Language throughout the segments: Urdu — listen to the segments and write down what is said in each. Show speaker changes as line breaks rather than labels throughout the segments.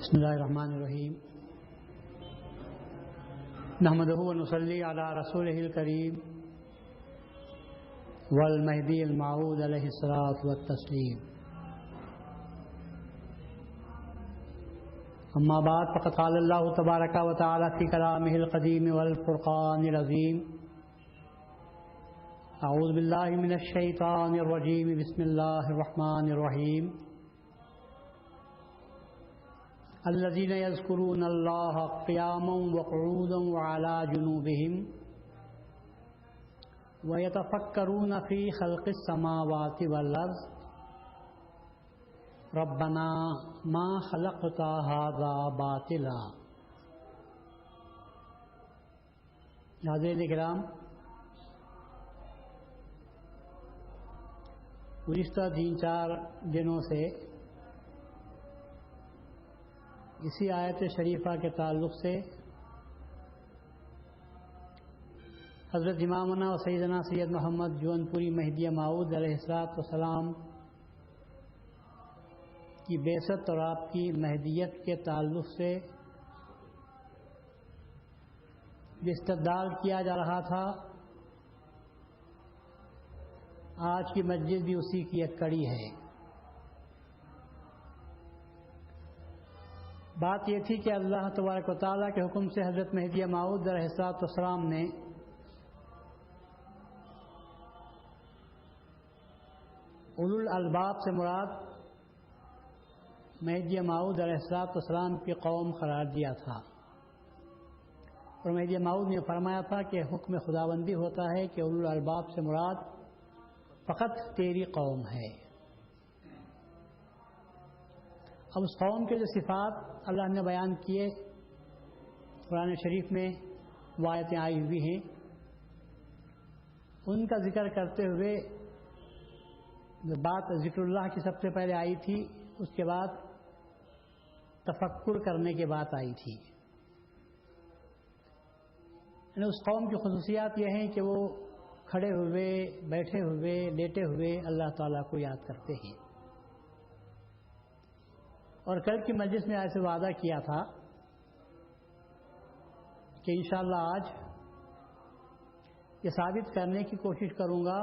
بسم اللہ الرحمن الرحیم نحمدہ ونصلی علی رسولہ الکریم والمہدی الموعود علیہ الصلاۃ والتسلیم اما بعد فقد قال اللہ تبارک و تعالی فی کلامہ القدیم والفرقان العظیم اعوذ باللہ من الشیطان الرجیم بسم اللہ الرحمن الرحیم الذين يذكرون الله قياما وقعودا وعلى جنوبهم ويتفكرون في خلق السماوات والأرض ربنا ما خلقت هذا باطلا. ناظرین کرام، گزشتہ 3-4 دنوں سے اسی آیت شریفہ کے تعلق سے حضرت امامنا و سیدنا سید محمد جون پوری مہدی موعود علیہ السلام کی بعثت اور آپ کی مہدیت کے تعلق سے استدلال کیا جا رہا تھا. آج کی مسجد بھی اسی کی ایک کڑی ہے. بات یہ تھی کہ اللہ تبارک و تعالیٰ کے حکم سے حضرت مہدی موعود علیہ السلام نے اولو الالباب سے مراد مہدی موعود علیہ السلام کی قوم قرار دیا تھا، اور مہدی موعود نے فرمایا تھا کہ حکم خداوندی ہوتا ہے کہ اولو الالباب سے مراد فقط تیری قوم ہے. اب اس قوم کے جو صفات اللہ نے بیان کیے قرآن شریف میں آیتیں آئی ہوئی ہیں، ان کا ذکر کرتے ہوئے جو بات ذکر اللہ کی سب سے پہلے آئی تھی، اس کے بعد تفکر کرنے کی بات آئی تھی. یعنی اس قوم کی خصوصیات یہ ہیں کہ وہ کھڑے ہوئے، بیٹھے ہوئے، لیٹے ہوئے اللہ تعالیٰ کو یاد کرتے ہیں. اور کل کی مجلس میں ایسے وعدہ کیا تھا کہ انشاءاللہ آج یہ ثابت کرنے کی کوشش کروں گا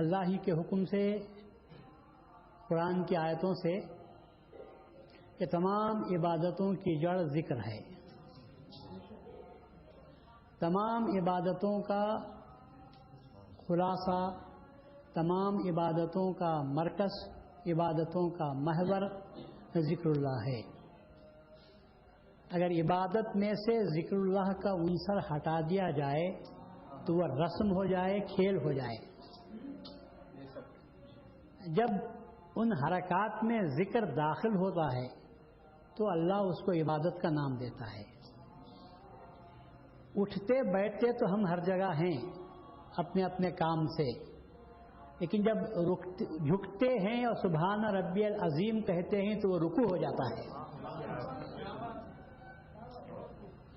اللہ ہی کے حکم سے، قرآن کی آیتوں سے، کہ تمام عبادتوں کی جڑ ذکر ہے. تمام عبادتوں کا خلاصہ، تمام عبادتوں کا مرکز، عبادتوں کا محور ذکر اللہ ہے. اگر عبادت میں سے ذکر اللہ کا عنصر ہٹا دیا جائے تو وہ رسم ہو جائے، کھیل ہو جائے. جب ان حرکات میں ذکر داخل ہوتا ہے تو اللہ اس کو عبادت کا نام دیتا ہے. اٹھتے بیٹھتے تو ہم ہر جگہ ہیں اپنے اپنے کام سے، لیکن جب جھکتے ہیں اور سبحان ربی العظیم کہتے ہیں تو وہ رکوع ہو جاتا ہے.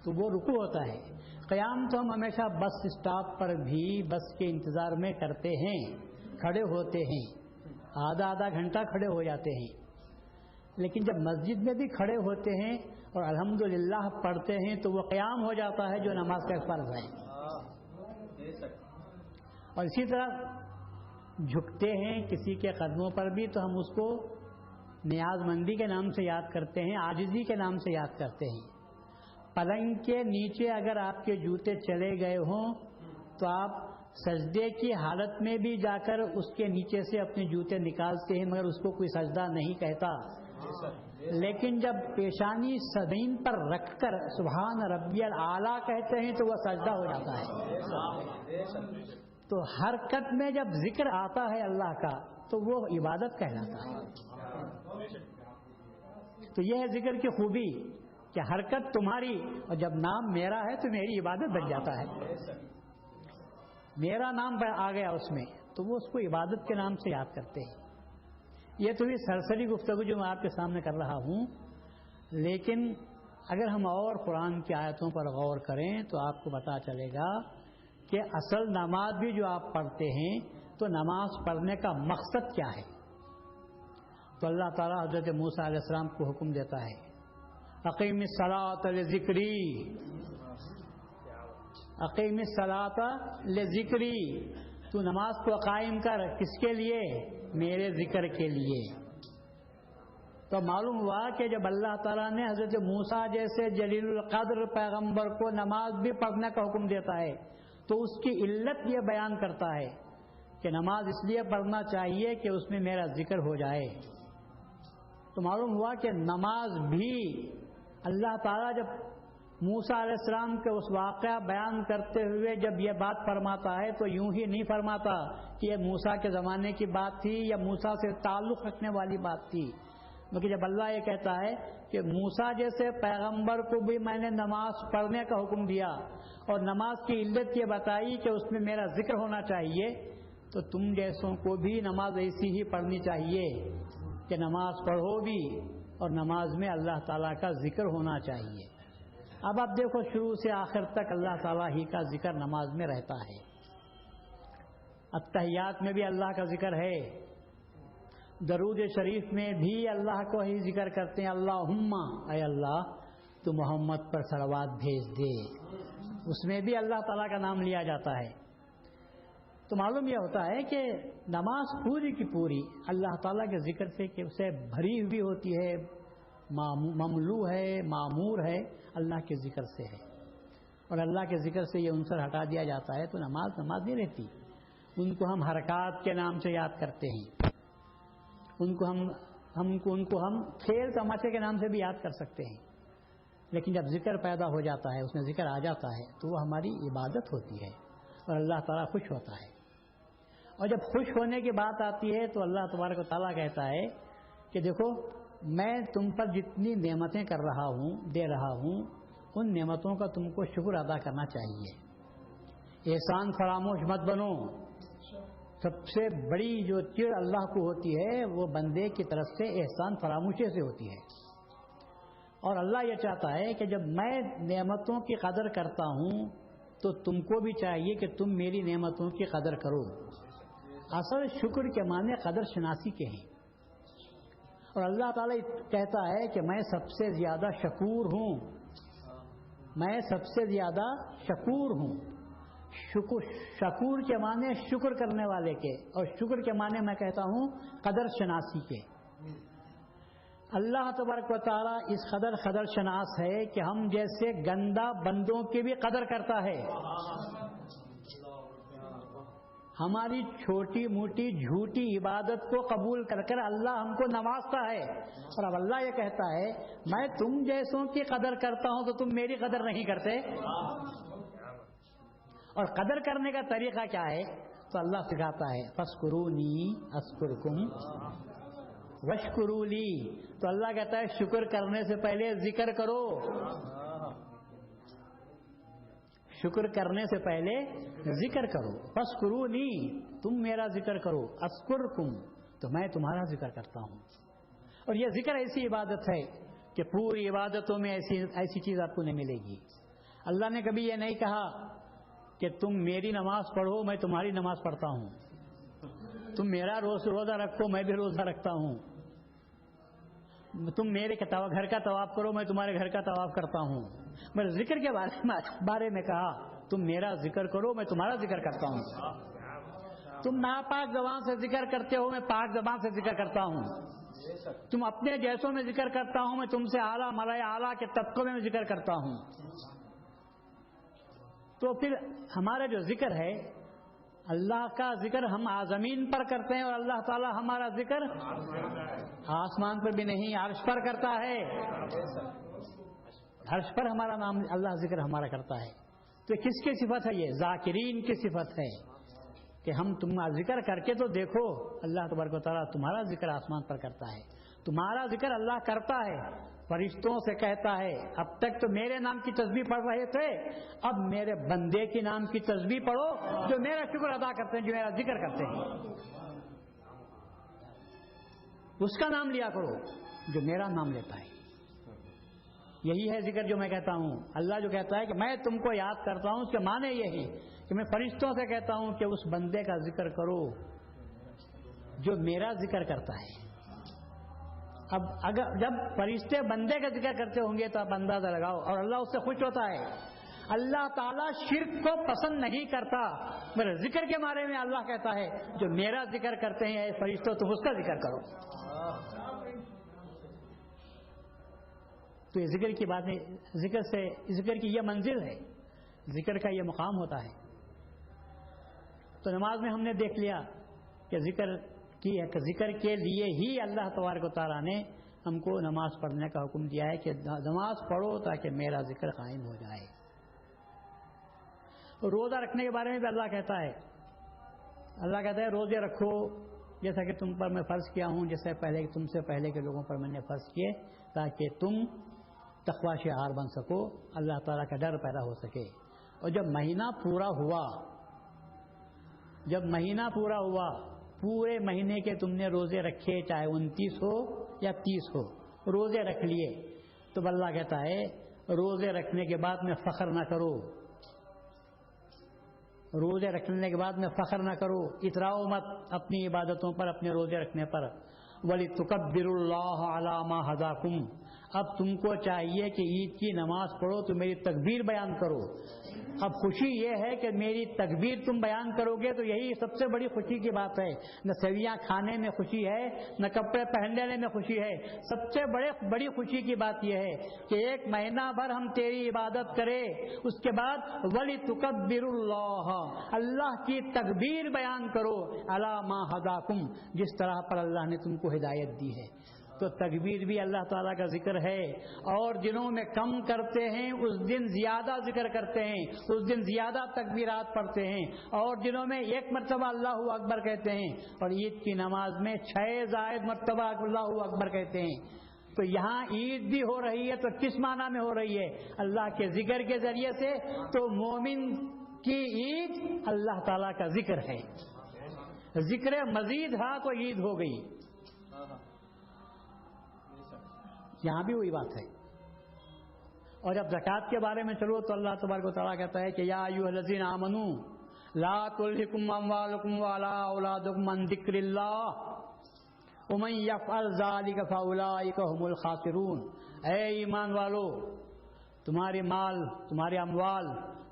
تو وہ رکوع ہوتا ہے. قیام تو ہم ہمیشہ بس اسٹاپ پر بھی بس کے انتظار میں کرتے ہیں، کھڑے ہوتے ہیں، آدھا گھنٹہ کھڑے ہو جاتے ہیں. لیکن جب مسجد میں بھی کھڑے ہوتے ہیں اور الحمدللہ پڑھتے ہیں تو وہ قیام ہو جاتا ہے جو نماز کا فرض ہے. اور اسی طرح جھکتے ہیں کسی کے قدموں پر بھی تو ہم اس کو نیاز مندی کے نام سے یاد کرتے ہیں، عاجزی کے نام سے یاد کرتے ہیں. پلنگ کے نیچے اگر آپ کے جوتے چلے گئے ہوں تو آپ سجدے کی حالت میں بھی جا کر اس کے نیچے سے اپنے جوتے نکالتے ہیں، مگر اس کو کوئی سجدہ نہیں کہتا. لیکن جب پیشانی زمین پر رکھ کر سبحان ربی الاعلیٰ کہتے ہیں تو وہ سجدہ ہو جاتا ہے. تو حرکت میں جب ذکر آتا ہے اللہ کا تو وہ عبادت کہلاتا ہے. تو یہ ہے ذکر کی خوبی کہ حرکت تمہاری، اور جب نام میرا ہے تو میری عبادت بن جاتا ہے. میرا نام آ گیا اس میں تو وہ اس کو عبادت کے نام سے یاد کرتے ہیں. یہ تو یہ سرسری گفتگو جو میں آپ کے سامنے کر رہا ہوں، لیکن اگر ہم اور قرآن کی آیتوں پر غور کریں تو آپ کو پتہ چلے گا کہ اصل نماز بھی جو آپ پڑھتے ہیں تو نماز پڑھنے کا مقصد کیا ہے. تو اللہ تعالیٰ حضرت موسیٰ علیہ السلام کو حکم دیتا ہے اقیم الصلاۃ لذکری، اقیم الصلاۃ لذکری، تو نماز کو قائم کر، کس کے لیے؟ میرے ذکر کے لیے۔ تو معلوم ہوا کہ جب اللہ تعالیٰ نے حضرت موسیٰ جیسے جلیل القدر پیغمبر کو نماز بھی پڑھنے کا حکم دیتا ہے تو اس کی علت یہ بیان کرتا ہے کہ نماز اس لیے پڑھنا چاہیے کہ اس میں میرا ذکر ہو جائے۔ تو معلوم ہوا کہ نماز بھی اللہ تعالیٰ جب موسیٰ علیہ السلام کے اس واقعہ بیان کرتے ہوئے جب یہ بات فرماتا ہے تو یوں ہی نہیں فرماتا کہ یہ موسیٰ کے زمانے کی بات تھی یا موسیٰ سے تعلق رکھنے والی بات تھی، بلکہ جب اللہ یہ کہتا ہے کہ موسیٰ جیسے پیغمبر کو بھی میں نے نماز پڑھنے کا حکم دیا اور نماز کی علت یہ بتائی کہ اس میں میرا ذکر ہونا چاہیے، تو تم جیسوں کو بھی نماز ایسی ہی پڑھنی چاہیے کہ نماز پڑھو بھی اور نماز میں اللہ تعالیٰ کا ذکر ہونا چاہیے۔ اب آپ دیکھو شروع سے آخر تک اللہ تعالیٰ ہی کا ذکر نماز میں رہتا ہے۔ اتحیات میں بھی اللہ کا ذکر ہے، درود شریف میں بھی اللہ کو ہی ذکر کرتے ہیں، اللہم، اے اللہ تو محمد پر صلوات بھیج دے، اس میں بھی اللہ تعالیٰ کا نام لیا جاتا ہے۔ تو معلوم یہ ہوتا ہے کہ نماز پوری کی پوری اللہ تعالیٰ کے ذکر سے کہ اسے بھری ہوئی ہوتی ہے، مملو ہے، معمور ہے، اللہ کے ذکر سے ہے، اور اللہ کے ذکر سے یہ عنصر ہٹا دیا جاتا ہے تو نماز نہیں رہتی۔ ان کو ہم حرکات کے نام سے یاد کرتے ہیں، ان کو ہم کھیل تماشے کے نام سے بھی یاد کر سکتے ہیں، لیکن جب ذکر پیدا ہو جاتا ہے، اس میں ذکر آ جاتا ہے تو وہ ہماری عبادت ہوتی ہے اور اللہ تعالیٰ خوش ہوتا ہے۔ اور جب خوش ہونے کی بات آتی ہے تو اللہ تبارک و تعالیٰ کہتا ہے کہ دیکھو میں تم پر جتنی نعمتیں کر رہا ہوں، دے رہا ہوں، ان نعمتوں کا تم کو شکر ادا کرنا چاہیے، احسان فراموش مت بنو۔ سب سے بڑی جو چڑ اللہ کو ہوتی ہے وہ بندے کی طرف سے احسان فراموشی سے ہوتی ہے، اور اللہ یہ چاہتا ہے کہ جب میں نعمتوں کی قدر کرتا ہوں تو تم کو بھی چاہیے کہ تم میری نعمتوں کی قدر کرو۔ اصل شکر کے معنی قدر شناسی کے ہیں، اور اللہ تعالیٰ کہتا ہے کہ میں سب سے زیادہ شکور ہوں، میں سب سے زیادہ شکور ہوں۔ شکور کے معنی شکر کرنے والے کے، اور شکر کے معنی میں کہتا ہوں قدر شناسی کے۔ اللہ تبارک و تعالیٰ اس قدر شناس ہے کہ ہم جیسے گندا بندوں کی بھی قدر کرتا ہے۔ ہماری چھوٹی موٹی جھوٹی عبادت کو قبول کر کر اللہ ہم کو نوازتا ہے، اور اب اللہ یہ کہتا ہے میں تم جیسوں کی قدر کرتا ہوں تو تم میری قدر نہیں کرتے۔ اور قدر کرنے کا طریقہ کیا ہے؟ تو اللہ سکھاتا ہے فَاذْكُرُونِي أَذْكُرْكُمْ وَاشْكُرُوا لِي۔ تو اللہ کہتا ہے شکر کرنے سے پہلے ذکر کرو، شکر کرنے سے پہلے ذکر کرو۔ فَاذْكُرُونِي، تم میرا ذکر کرو، أَذْكُرْكُمْ، تو میں تمہارا ذکر کرتا ہوں۔ اور یہ ذکر ایسی عبادت ہے کہ پوری عبادتوں میں ایسی چیز آپ کو نہیں ملے گی۔ اللہ نے کبھی یہ نہیں کہا کہ تم میری نماز پڑھو میں تمہاری نماز پڑھتا ہوں، تم میرا روزہ رکھو میں بھی روزہ رکھتا ہوں، تم میرے گھر کا طواف کرو میں تمہارے گھر کا طواف کرتا ہوں۔ میں ذکر کے بارے میں کہا تم میرا ذکر کرو میں تمہارا ذکر کرتا ہوں۔ تم ناپاک زبان سے ذکر کرتے ہو میں پاک زبان سے ذکر کرتا ہوں، تم اپنے جیسوں میں ذکر کرتا ہوں میں تم سے اعلیٰ ملائے اعلیٰ کے طبقوں میں ذکر کرتا ہوں۔ تو پھر ہمارا جو ذکر ہے اللہ کا ذکر ہم زمین پر کرتے ہیں، اور اللہ تعالیٰ ہمارا ذکر آسمان پر بھی نہیں عرش پر کرتا ہے، عرش پر ہمارا نام اللہ ذکر ہمارا کرتا ہے۔ تو کس کی صفت ہے؟ یہ ذاکرین کی صفت ہے کہ ہم تمہارا ذکر کر کے تو دیکھو اللہ تبارک و تعالیٰ تمہارا ذکر آسمان پر کرتا ہے، تمہارا ذکر اللہ کرتا ہے، فرشتوں سے کہتا ہے اب تک تو میرے نام کی تسبیح پڑھ رہے تھے، اب میرے بندے کی نام کی تسبیح پڑھو جو میرا شکر ادا کرتے ہیں، جو میرا ذکر کرتے ہیں، اس کا نام لیا کرو جو میرا نام لیتا ہے۔ یہی ہے ذکر جو میں کہتا ہوں۔ اللہ جو کہتا ہے کہ میں تم کو یاد کرتا ہوں، اس کے معنی یہی کہ میں فرشتوں سے کہتا ہوں کہ اس بندے کا ذکر کرو جو میرا ذکر کرتا ہے۔ اب اگر جب فرشتے بندے کا ذکر کرتے ہوں گے تو آپ اندازہ لگاؤ، اور اللہ اس سے خوش ہوتا ہے. اللہ تعالیٰ شرک کو پسند نہیں کرتا. میرے ذکر کے بارے میں اللہ کہتا ہے جو میرا ذکر کرتے ہیں اے فرشتوں تم اس کا ذکر کرو. تو یہ ذکر کی باتیں، ذکر کی یہ منزل ہے، ذکر کا یہ مقام ہوتا ہے. تو نماز میں ہم نے دیکھ لیا کہ ذکر کے لیے ہی اللہ تبارک و تعالیٰ نے ہم کو نماز پڑھنے کا حکم دیا ہے کہ نماز پڑھو تاکہ میرا ذکر قائم ہو جائے. روزہ رکھنے کے بارے میں بھی اللہ کہتا ہے روزے رکھو جیسا کہ تم پر میں فرض کیا ہوں، جیسے تم سے پہلے کے لوگوں پر میں نے فرض کیے، تاکہ تم تقوی شعار بن سکو، اللہ تعالیٰ کا ڈر پیدا ہو سکے. اور جب مہینہ پورا ہوا پورے مہینے کے تم نے روزے رکھے، چاہے 29 ہو یا 30 ہو، روزے رکھ لیے، تو اللہ کہتا ہے روزے رکھنے کے بعد میں فخر نہ کرو، روزے رکھنے کے بعد میں فخر نہ کرو، اتراؤ مت اپنی عبادتوں پر، اپنے روزے رکھنے پر. وَلِتُكَبِّرُوا اللَّهَ عَلَى مَا هَدَاكُمْ. اب تم کو چاہیے کہ عید کی نماز پڑھو تو میری تکبیر بیان کرو. اب خوشی یہ ہے کہ میری تکبیر تم بیان کرو گے تو یہی سب سے بڑی خوشی کی بات ہے. نہ سویاں کھانے میں خوشی ہے، نہ کپڑے پہننے میں خوشی ہے. سب سے بڑی خوشی کی بات یہ ہے کہ ایک مہینہ بھر ہم تیری عبادت کرے، اس کے بعد وَلِتُكَبِّرُوا اللَّهَ، اللہ کی تکبیر بیان کرو، عَلَى مَا هَدَاكُمْ، جس طرح پر اللہ نے تم کو ہدایت دی ہے. تو تکبیر بھی اللہ تعالیٰ کا ذکر ہے. اور دنوں میں کم کرتے ہیں اس دن زیادہ ذکر کرتے ہیں، اس دن زیادہ تکبیرات پڑھتے ہیں، اور دنوں میں 1 مرتبہ اللہ اکبر کہتے ہیں، اور عید کی نماز میں 6 زائد مرتبہ اللہ اکبر کہتے ہیں. تو یہاں عید بھی ہو رہی ہے تو کس معنی میں ہو رہی ہے؟ اللہ کے ذکر کے ذریعے سے. تو مومن کی عید اللہ تعالیٰ کا ذکر ہے. ذکر مزید ہا تو عید ہو گئی. یہاں بھی وہی بات ہے. اور جب زکوٰۃ کے بارے میں چلو تو اللہ تبارک و تعالیٰ کہتا ہے کہ یا ایھا الذین آمنوا لا تلھکم اموالکم ولا اولادکم عن ذکر اللہ ومن یفعل ذلک فاولئک هم الخاسرون. اے ایمان والو، تمہارے مال، تمہارے اموال،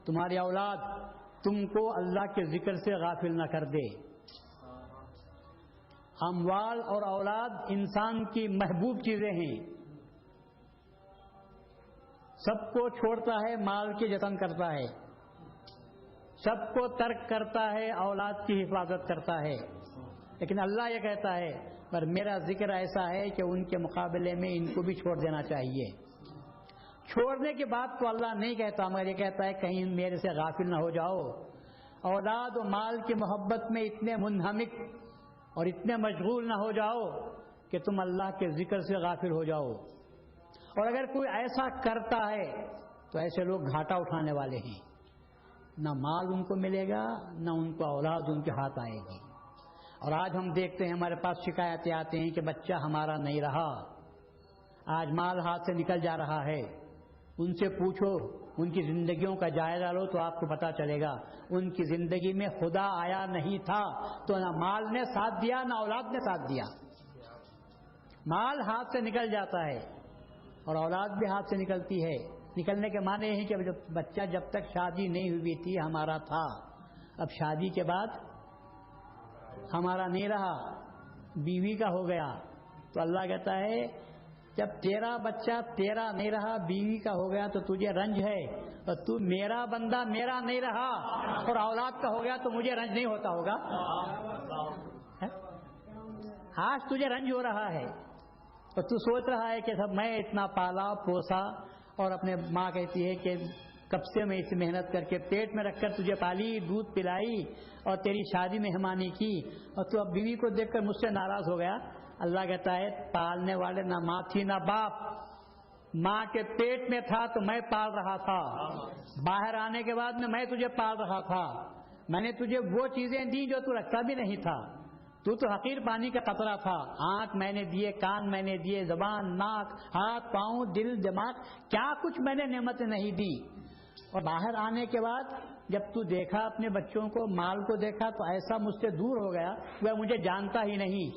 تمہاری اولاد تم کو اللہ کے ذکر سے غافل نہ کر دے. اموال اور اولاد انسان کی محبوب چیزیں ہیں. سب کو چھوڑتا ہے، مال کی جتن کرتا ہے، سب کو ترک کرتا ہے، اولاد کی حفاظت کرتا ہے. لیکن اللہ یہ کہتا ہے پر میرا ذکر ایسا ہے کہ ان کے مقابلے میں ان کو بھی چھوڑ دینا چاہیے. چھوڑنے کی بات تو اللہ نہیں کہتا، مگر یہ کہتا ہے کہیں میرے سے غافل نہ ہو جاؤ. اولاد و مال کی محبت میں اتنے منہمک اور اتنے مشغول نہ ہو جاؤ کہ تم اللہ کے ذکر سے غافل ہو جاؤ. اور اگر کوئی ایسا کرتا ہے تو ایسے لوگ گھاٹا اٹھانے والے ہیں. نہ مال ان کو ملے گا، نہ ان کو اولاد ان کے ہاتھ آئے گی. اور آج ہم دیکھتے ہیں ہمارے پاس شکایتیں آتے ہیں کہ بچہ ہمارا نہیں رہا، آج مال ہاتھ سے نکل جا رہا ہے. ان سے پوچھو، ان کی زندگیوں کا جائزہ لو تو آپ کو پتہ چلے گا ان کی زندگی میں خدا آیا نہیں تھا تو نہ مال نے ساتھ دیا نہ اولاد نے ساتھ دیا. مال ہاتھ سے نکل جاتا ہے اور اولاد بھی ہاتھ سے نکلتی ہے. نکلنے کے معنی یہ ہے کہ بچہ جب تک شادی نہیں ہوئی تھی ہمارا تھا، اب شادی کے بعد ہمارا نہیں رہا، بیوی کا ہو گیا. تو اللہ کہتا ہے جب تیرا بچہ تیرا نہیں رہا، بیوی کا ہو گیا تو تجھے رنج ہے، اور تو میرا بندہ میرا نہیں رہا اور اولاد کا ہو گیا تو مجھے رنج نہیں ہوتا ہوگا؟ آج تجھے رنج ہو رہا ہے اور تو سوچ رہا ہے کہ سب میں اتنا پالا پوسا، اور اپنے ماں کہتی ہے کہ کب سے میں اس محنت کر کے پیٹ میں رکھ کر تجھے پالی، دودھ پلائی اور تیری شادی مہمانی کی، اور تو اب بیوی کو دیکھ کر مجھ سے ناراض ہو گیا. اللہ کہتا ہے پالنے والے نہ ماں تھی نہ باپ، ماں کے پیٹ میں تھا تو میں پال رہا تھا، باہر آنے کے بعد میں تجھے پال رہا تھا. میں نے تجھے وہ چیزیں دی جو تو رکھتا بھی نہیں تھا. تو حقیر پانی کا قطرہ تھا. آنکھ میں نے دیے، کان میں نے دیے، زبان، ناک، ہاتھ، پاؤں، دل، دماغ، کیا کچھ میں نے نعمتیں نہیں دی. اور باہر آنے کے بعد جب تو دیکھا اپنے بچوں کو، مال کو دیکھا تو ایسا مجھ سے دور ہو گیا وہ مجھے جانتا ہی نہیں.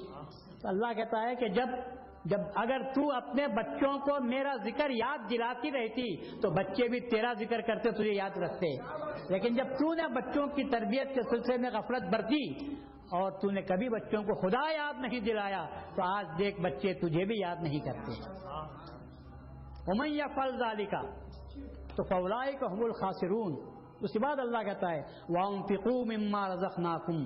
تو اللہ کہتا ہے کہ جب جب اگر تو اپنے بچوں کو میرا ذکر یاد دلاتی رہتی تو بچے بھی تیرا ذکر کرتے، تجھے یاد رکھتے. لیکن جب تو نے بچوں کی تربیت کے سلسلے میں غفلت برتی اور تو نے کبھی بچوں کو خدا یاد نہیں دلایا تو آج دیکھ بچے تجھے بھی یاد نہیں کرتے. ومن یفعل ذلک تو فاولئک هم الخاسرون. اس کے بعد اللہ کہتا ہے وانفقوا مما رزقناکم،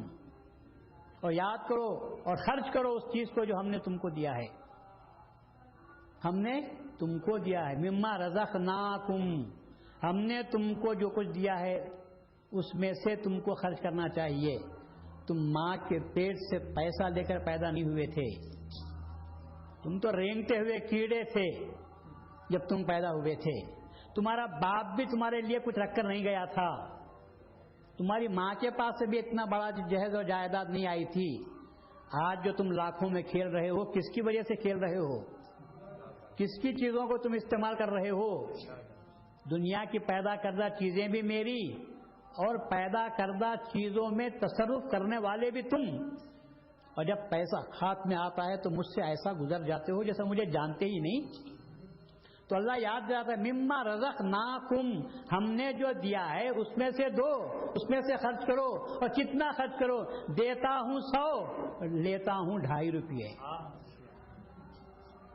اور یاد کرو اور خرچ کرو اس چیز کو جو ہم نے تم کو دیا ہے. ہم نے تم کو دیا ہے مما رزقناکم، ہم نے تم کو جو کچھ دیا ہے اس میں سے تم کو خرچ کرنا چاہیے. تم ماں کے پیٹ سے پیسہ لے کر پیدا نہیں ہوئے تھے، تم تو رینگتے ہوئے کیڑے تھے جب تم پیدا ہوئے تھے. تمہارا باپ بھی تمہارے لیے کچھ رکھ کر نہیں گیا تھا، تمہاری ماں کے پاس سے بھی اتنا بڑا جہیز اور جائیداد نہیں آئی تھی. آج جو تم لاکھوں میں کھیل رہے ہو کس کی وجہ سے کھیل رہے ہو؟ کس کی چیزوں کو تم استعمال کر رہے ہو؟ دنیا کی پیدا کردہ چیزیں بھی میری اور پیدا کردہ چیزوں میں تصرف کرنے والے بھی تم. اور جب پیسہ ہاتھ میں آتا ہے تو مجھ سے ایسا گزر جاتے ہو جیسا مجھے جانتے ہی نہیں. تو اللہ یاد دلاتا ہے مما رزقناکم، ہم نے جو دیا ہے اس میں سے دو، اس میں سے خرچ کرو. اور کتنا خرچ کرو؟ دیتا ہوں 100 لیتا ہوں 2.5 روپے.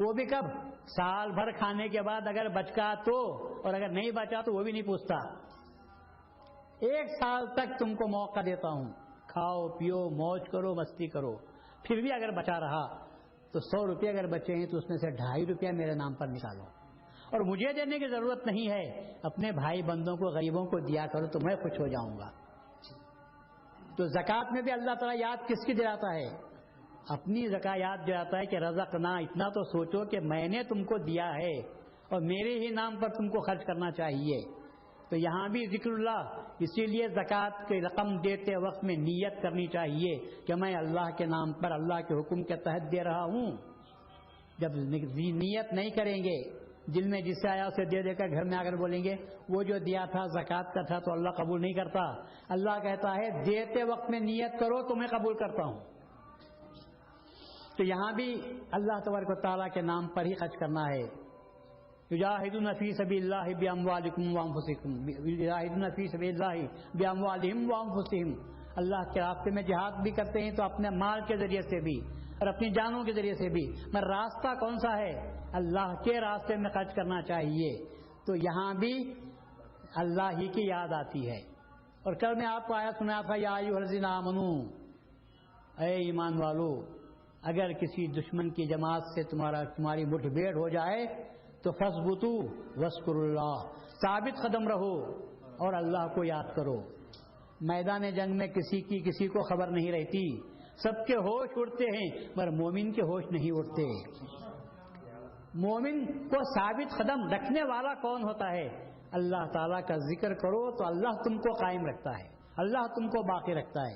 وہ بھی کب؟ سال بھر کھانے کے بعد اگر بچا تو، اور اگر نہیں بچا تو وہ بھی نہیں پوچھتا. 1 سال تک تم کو موقع دیتا ہوں، کھاؤ پیو موج کرو مستی کرو. پھر بھی اگر بچا رہا تو 100 روپے اگر بچے ہیں تو اس میں سے 2.5 روپیہ میرے نام پر نکالو. اور مجھے دینے کی ضرورت نہیں ہے، اپنے بھائی بندوں کو غریبوں کو دیا کرو تو میں خوش ہو جاؤں گا. تو زکوٰۃ میں بھی اللہ تعالیٰ یاد کس کی دلاتا ہے؟ اپنی زکوٰۃ یاد دلاتا ہے کہ رزقنا، اتنا تو سوچو کہ میں نے تم کو دیا ہے اور میرے ہی نام پر تم کو خرچ کرنا چاہیے. تو یہاں بھی ذکر اللہ، اسی لیے زکوٰۃ کی رقم دیتے وقت میں نیت کرنی چاہیے کہ میں اللہ کے نام پر اللہ کے حکم کے تحت دے رہا ہوں. جب نیت نہیں کریں گے، دل میں جس سے آیا اسے دے دے کر گھر میں آ کر بولیں گے وہ جو دیا تھا زکوٰۃ کا تھا تو اللہ قبول نہیں کرتا. اللہ کہتا ہے دیتے وقت میں نیت کرو تو میں قبول کرتا ہوں. تو یہاں بھی اللہ تبارک و تعالیٰ کے نام پر ہی خرچ کرنا ہے. یجاہدون فی سبیل اللہ باموالکم وانفسکم، یجاہدون فی سبیل اللہ باموالہم وانفسہم. اللہ کے راستے میں جہاد بھی کرتے ہیں تو اپنے مال کے ذریعے سے بھی اور اپنی جانوں کے ذریعے سے بھی. مگر راستہ کون سا ہے؟ اللہ کے راستے میں خرچ کرنا چاہیے. تو یہاں بھی اللہ ہی کی یاد آتی ہے. اور کل میں آپ کو آیت سنایا تھا یا ایھا الذین آمنو، اے ایمان والو، اگر کسی دشمن کی جماعت سے تمہاری مٹھ بھیڑ ہو جائے تو فاثبتوا واذکروا اللہ، ثابت قدم رہو اور اللہ کو یاد کرو. میدان جنگ میں کسی کو خبر نہیں رہتی، سب کے ہوش اڑتے ہیں مگر مومن کے ہوش نہیں اڑتے. مومن کو ثابت قدم رکھنے والا کون ہوتا ہے؟ اللہ تعالیٰ کا ذکر کرو تو اللہ تم کو قائم رکھتا ہے، اللہ تم کو باقی رکھتا ہے.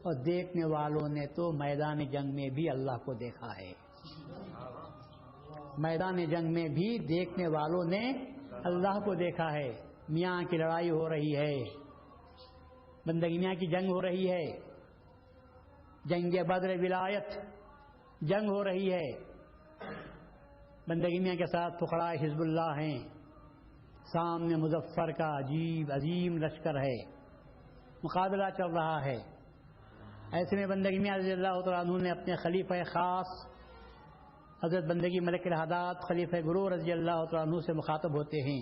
اور دیکھنے والوں نے تو میدان جنگ میں بھی اللہ کو دیکھا ہے. میدان جنگ میں بھی دیکھنے والوں نے اللہ کو دیکھا ہے. میاں کی لڑائی ہو رہی ہے، بندگی میاں کی جنگ ہو رہی ہے، جنگ بدر ولایت جنگ ہو رہی ہے. بندگی میاں کے ساتھ فقراء حزب اللہ ہیں، سامنے مظفر کا عظیم لشکر ہے، مقابلہ چل رہا ہے. ایسے میں بندگی میاں رضی اللہ تعالیٰ عنہ نے اپنے خلیفہ خاص حضرت بندگی ملک الہدات خلیفہ گرو رضی اللہ تعالیٰ عنہ سے مخاطب ہوتے ہیں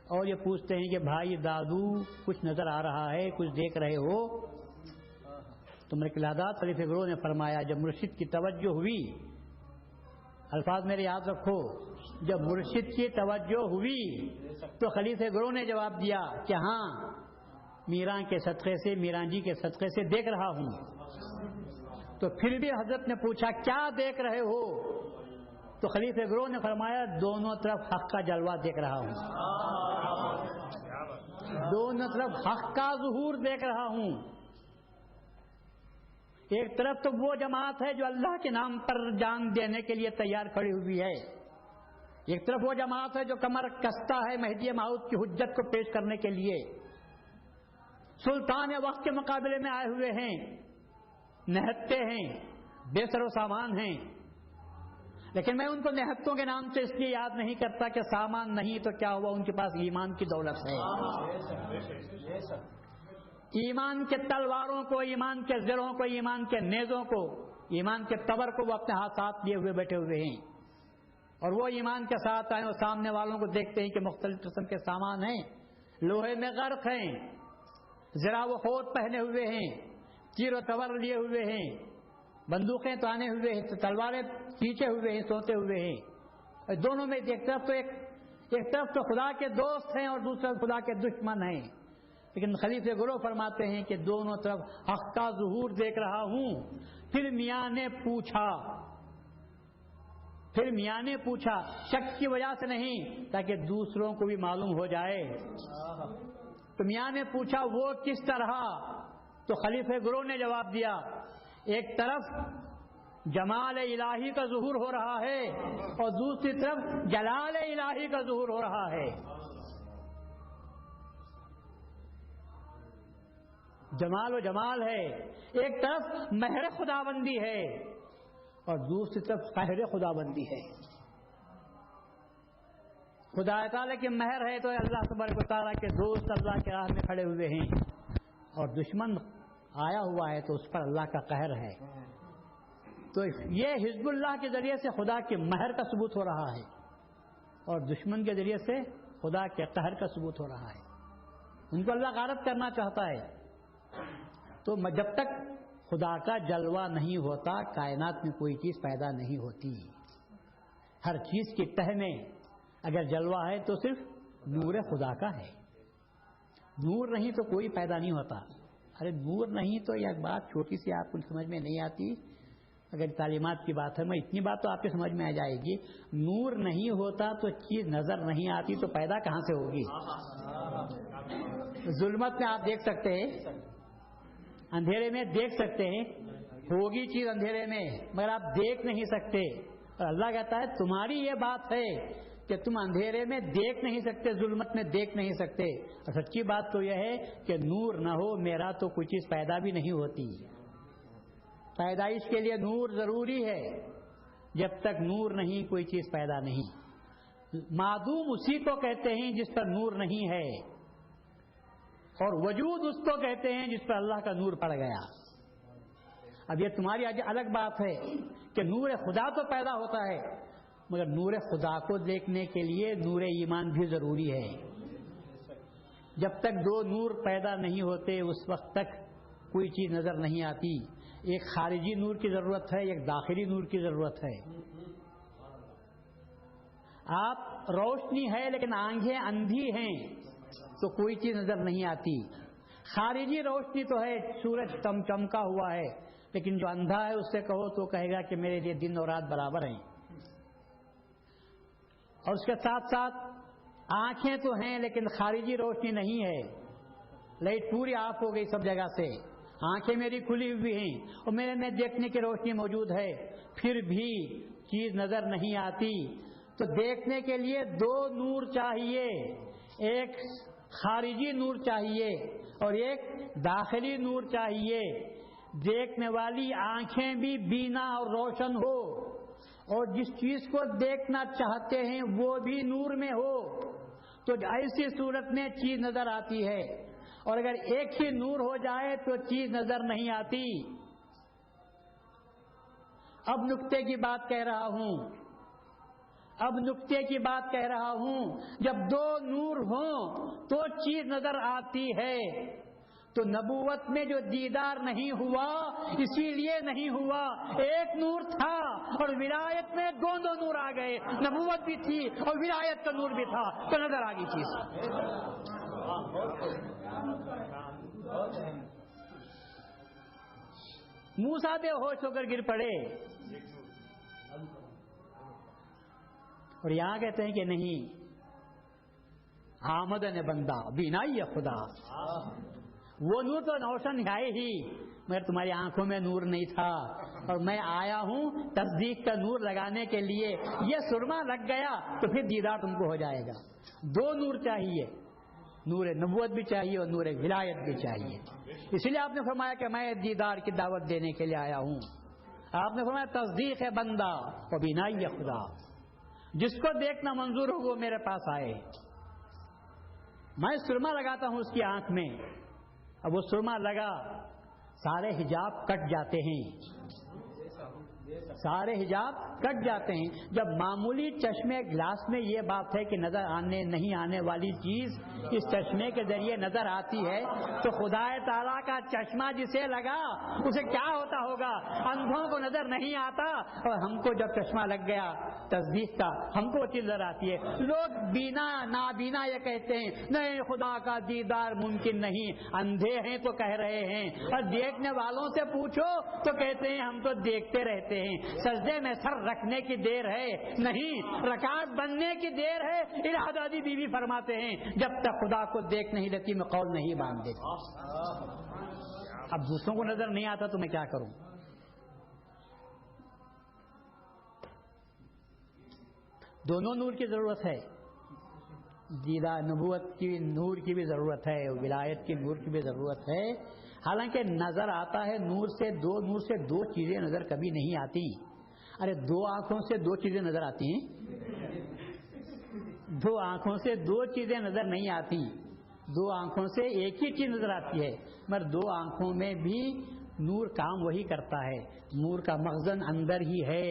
اور یہ پوچھتے ہیں کہ بھائی دادو کچھ نظر آ رہا ہے، کچھ دیکھ رہے ہو؟ تو ملک الہدات خلیفہ گرو نے فرمایا جب مرشد کی توجہ ہوئی، الفاظ میرے یاد رکھو، جب مرشد کی توجہ ہوئی تو خلیفہ گرو نے جواب دیا کہ ہاں میراں کے صدقے سے، میراں جی کے صدقے سے دیکھ رہا ہوں. تو پھر بھی حضرت نے پوچھا کیا دیکھ رہے ہو؟ تو خلیفہ گرو نے فرمایا دونوں طرف حق کا جلوہ دیکھ رہا ہوں، دونوں طرف حق کا ظہور دیکھ رہا ہوں. ایک طرف تو وہ جماعت ہے جو اللہ کے نام پر جان دینے کے لیے تیار کھڑی ہوئی ہے، ایک طرف وہ جماعت ہے جو کمر کستا ہے مہدی موعود کی حجت کو پیش کرنے کے لیے، سلطان وقت کے مقابلے میں آئے ہوئے ہیں، نہتے ہیں، بے سر و سامان ہیں. لیکن میں ان کو نہتوں کے نام سے اس لیے یاد نہیں کرتا کہ سامان نہیں تو کیا ہوا، ان کے پاس ایمان کی دولت ہے. ایمان کے تلواروں کو، ایمان کے زروں کو، ایمان کے نیزوں کو، ایمان کے تبر کو وہ اپنے ساتھ لیے ہوئے بیٹھے ہوئے ہیں. اور وہ ایمان کے ساتھ آئے اور سامنے والوں کو دیکھتے ہیں کہ مختلف قسم کے سامان ہیں، لوہے میں غرق ہیں، زرا و خود پہنے ہوئے ہیں، تیر و تبر لیے ہوئے ہیں، بندوقیں تانے ہوئے ہیں، تلواریں کھینچے ہوئے ہیں، سوتے ہوئے ہیں. اور دونوں میں ایک طرف تو خدا کے دوست ہیں اور دوسرا خدا کے دشمن ہیں. لیکن خلیفہ گروہ فرماتے ہیں کہ دونوں طرف حق کا ظہور دیکھ رہا ہوں. پھر میاں نے پوچھا شک کی وجہ سے نہیں تاکہ دوسروں کو بھی معلوم ہو جائے. تو میاں نے پوچھا وہ کس طرح؟ تو خلیفہ گروہ نے جواب دیا ایک طرف جمال الہی کا ظہور ہو رہا ہے اور دوسری طرف جلال الہی کا ظہور ہو رہا ہے. جمال و جمال ہے، ایک طرف مہر خداوندی ہے اور دوسری طرف قہر خداوندی ہے. خدا تعالیٰ کی مہر ہے تو اللہ تبارک و تعالیٰ کے دوست اللہ کے راہ میں کھڑے ہوئے ہیں، اور دشمن آیا ہوا ہے تو اس پر اللہ کا قہر ہے. تو یہ حزب اللہ کے ذریعے سے خدا کی مہر کا ثبوت ہو رہا ہے اور دشمن کے ذریعے سے خدا کے قہر کا ثبوت ہو رہا ہے. ان کو اللہ غارت کرنا چاہتا ہے. تو جب تک خدا کا جلوہ نہیں ہوتا کائنات میں کوئی چیز پیدا نہیں ہوتی. ہر چیز کی تہ میں اگر جلوہ ہے تو صرف نور خدا کا ہے. نور نہیں تو کوئی پیدا نہیں ہوتا. ارے نور نہیں تو یہ بات چھوٹی سی آپ کو سمجھ میں نہیں آتی. اگر تعلیمات کی بات ہے میں اتنی بات تو آپ کے سمجھ میں آ جائے گی. نور نہیں ہوتا تو چیز نظر نہیں آتی تو پیدا کہاں سے ہوگی؟ ظلمت میں آپ دیکھ سکتے ہیں، اندھیرے میں دیکھ سکتے ہیں، ہوگی چیز اندھیرے میں مگر آپ دیکھ نہیں سکتے. اور اللہ کہتا ہے تمہاری یہ بات ہے کہ تم اندھیرے میں دیکھ نہیں سکتے، ظلمت میں دیکھ نہیں سکتے. اور سچی بات تو یہ ہے کہ نور نہ ہو میرا تو کوئی چیز پیدا بھی نہیں ہوتی. پیدائش کے لیے نور ضروری ہے، جب تک نور نہیں کوئی چیز پیدا نہیں. معدوم اسی کو کہتے ہیں جس پر نور نہیں ہے، اور وجود اس کو کہتے ہیں جس پر اللہ کا نور پڑ گیا. اب یہ تمہاری الگ بات ہے کہ نور خدا تو پیدا ہوتا ہے مگر نور خدا کو دیکھنے کے لیے نور ایمان بھی ضروری ہے. جب تک دو نور پیدا نہیں ہوتے اس وقت تک کوئی چیز نظر نہیں آتی. ایک خارجی نور کی ضرورت ہے، ایک داخلی نور کی ضرورت ہے. آپ روشنی ہے لیکن آنکھیں اندھی ہیں تو کوئی چیز نظر نہیں آتی. خارجی روشنی تو ہے، سورج چمکا ہوا ہے، لیکن جو اندھا ہے اس سے کہو تو کہے گا کہ میرے لیے دن اور رات برابر ہیں. اور اس کے ساتھ ساتھ آنکھیں تو ہیں لیکن خارجی روشنی نہیں ہے. لائٹ پوری آف ہو گئی سب جگہ سے، آنکھیں میری کھلی ہوئی ہیں اور میرے میں دیکھنے کی روشنی موجود ہے، پھر بھی چیز نظر نہیں آتی. تو دیکھنے کے لیے دو نور چاہیے، ایک خارجی نور چاہیے اور ایک داخلی نور چاہیے. دیکھنے والی آنکھیں بھی بینا اور روشن ہو اور جس چیز کو دیکھنا چاہتے ہیں وہ بھی نور میں ہو تو ایسی صورت میں چیز نظر آتی ہے. اور اگر ایک ہی نور ہو جائے تو چیز نظر نہیں آتی. اب نقطے کی بات کہہ رہا ہوں، جب دو نور ہوں تو چیز نظر آتی ہے. تو نبوت میں جو دیدار نہیں ہوا اسی لیے نہیں ہوا، ایک نور تھا اور ولایت میں دو نور آ گئے. نبوت بھی تھی اور ولایت کا نور بھی تھا تو نظر آ گئی چیز. موسیٰ بے ہوش ہو کر گر پڑے اور یہاں کہتے ہیں کہ نہیں، آمدن بندہ بینائی خدا. وہ نور تو روشن ہے ہی مگر تمہاری آنکھوں میں نور نہیں تھا اور میں آیا ہوں تصدیق کا نور لگانے کے لیے. یہ سرما لگ گیا تو پھر دیدار تم کو ہو جائے گا. دو نور چاہیے، نور نبوت بھی چاہیے اور نور ولایت بھی چاہیے. اس لیے آپ نے فرمایا کہ میں دیدار کی دعوت دینے کے لیے آیا ہوں. آپ نے فرمایا تصدیق ہے بندہ و بینائی ہے خدا. جس کو دیکھنا منظور ہو وہ میرے پاس آئے. میں سرما لگاتا ہوں اس کی آنکھ میں. اب وہ سرما لگا, سارے حجاب کٹ جاتے ہیں, سارے حجاب کٹ جاتے ہیں. جب معمولی چشمے گلاس میں یہ بات ہے کہ نظر آنے نہیں آنے والی چیز اس چشمے کے ذریعے نظر آتی ہے, تو خدا تعالیٰ کا چشمہ جسے لگا اسے کیا ہوتا ہوگا. اندھوں کو نظر نہیں آتا اور ہم کو جب چشمہ لگ گیا تصدیق کا, ہم کو چیز نظر آتی ہے. لوگ بینا نابینا یہ کہتے ہیں نہیں خدا کا دیدار ممکن نہیں, اندھے ہیں تو کہہ رہے ہیں, اور دیکھنے والوں سے پوچھو تو کہتے ہیں ہم تو دیکھتے رہتے ہیں. سجدے میں سر رکھنے کی دیر ہے نہیں, رکعت بننے کی دیر ہے. الہادی بیوی فرماتے ہیں جب تک خدا کو دیکھ نہیں لیتی میں قول نہیں باندھ دیتی. اب دوسروں کو نظر نہیں آتا تو میں کیا کروں. دونوں نور کی ضرورت ہے, دیدہ نبوت کی نور کی بھی ضرورت ہے, ولایت کی نور کی بھی ضرورت ہے. حالانکہ نظر آتا ہے نور سے دو چیزیں نظر کبھی نہیں آتی. ارے دو آنکھوں سے دو چیزیں نظر آتی ہیں, دو آنکھوں سے دو چیزیں نظر نہیں آتی. دو آنکھوں سے ایک ہی چیز نظر آتی ہے, مگر دو آنکھوں میں بھی نور کام وہی کرتا ہے. نور کا مخزن اندر ہی ہے,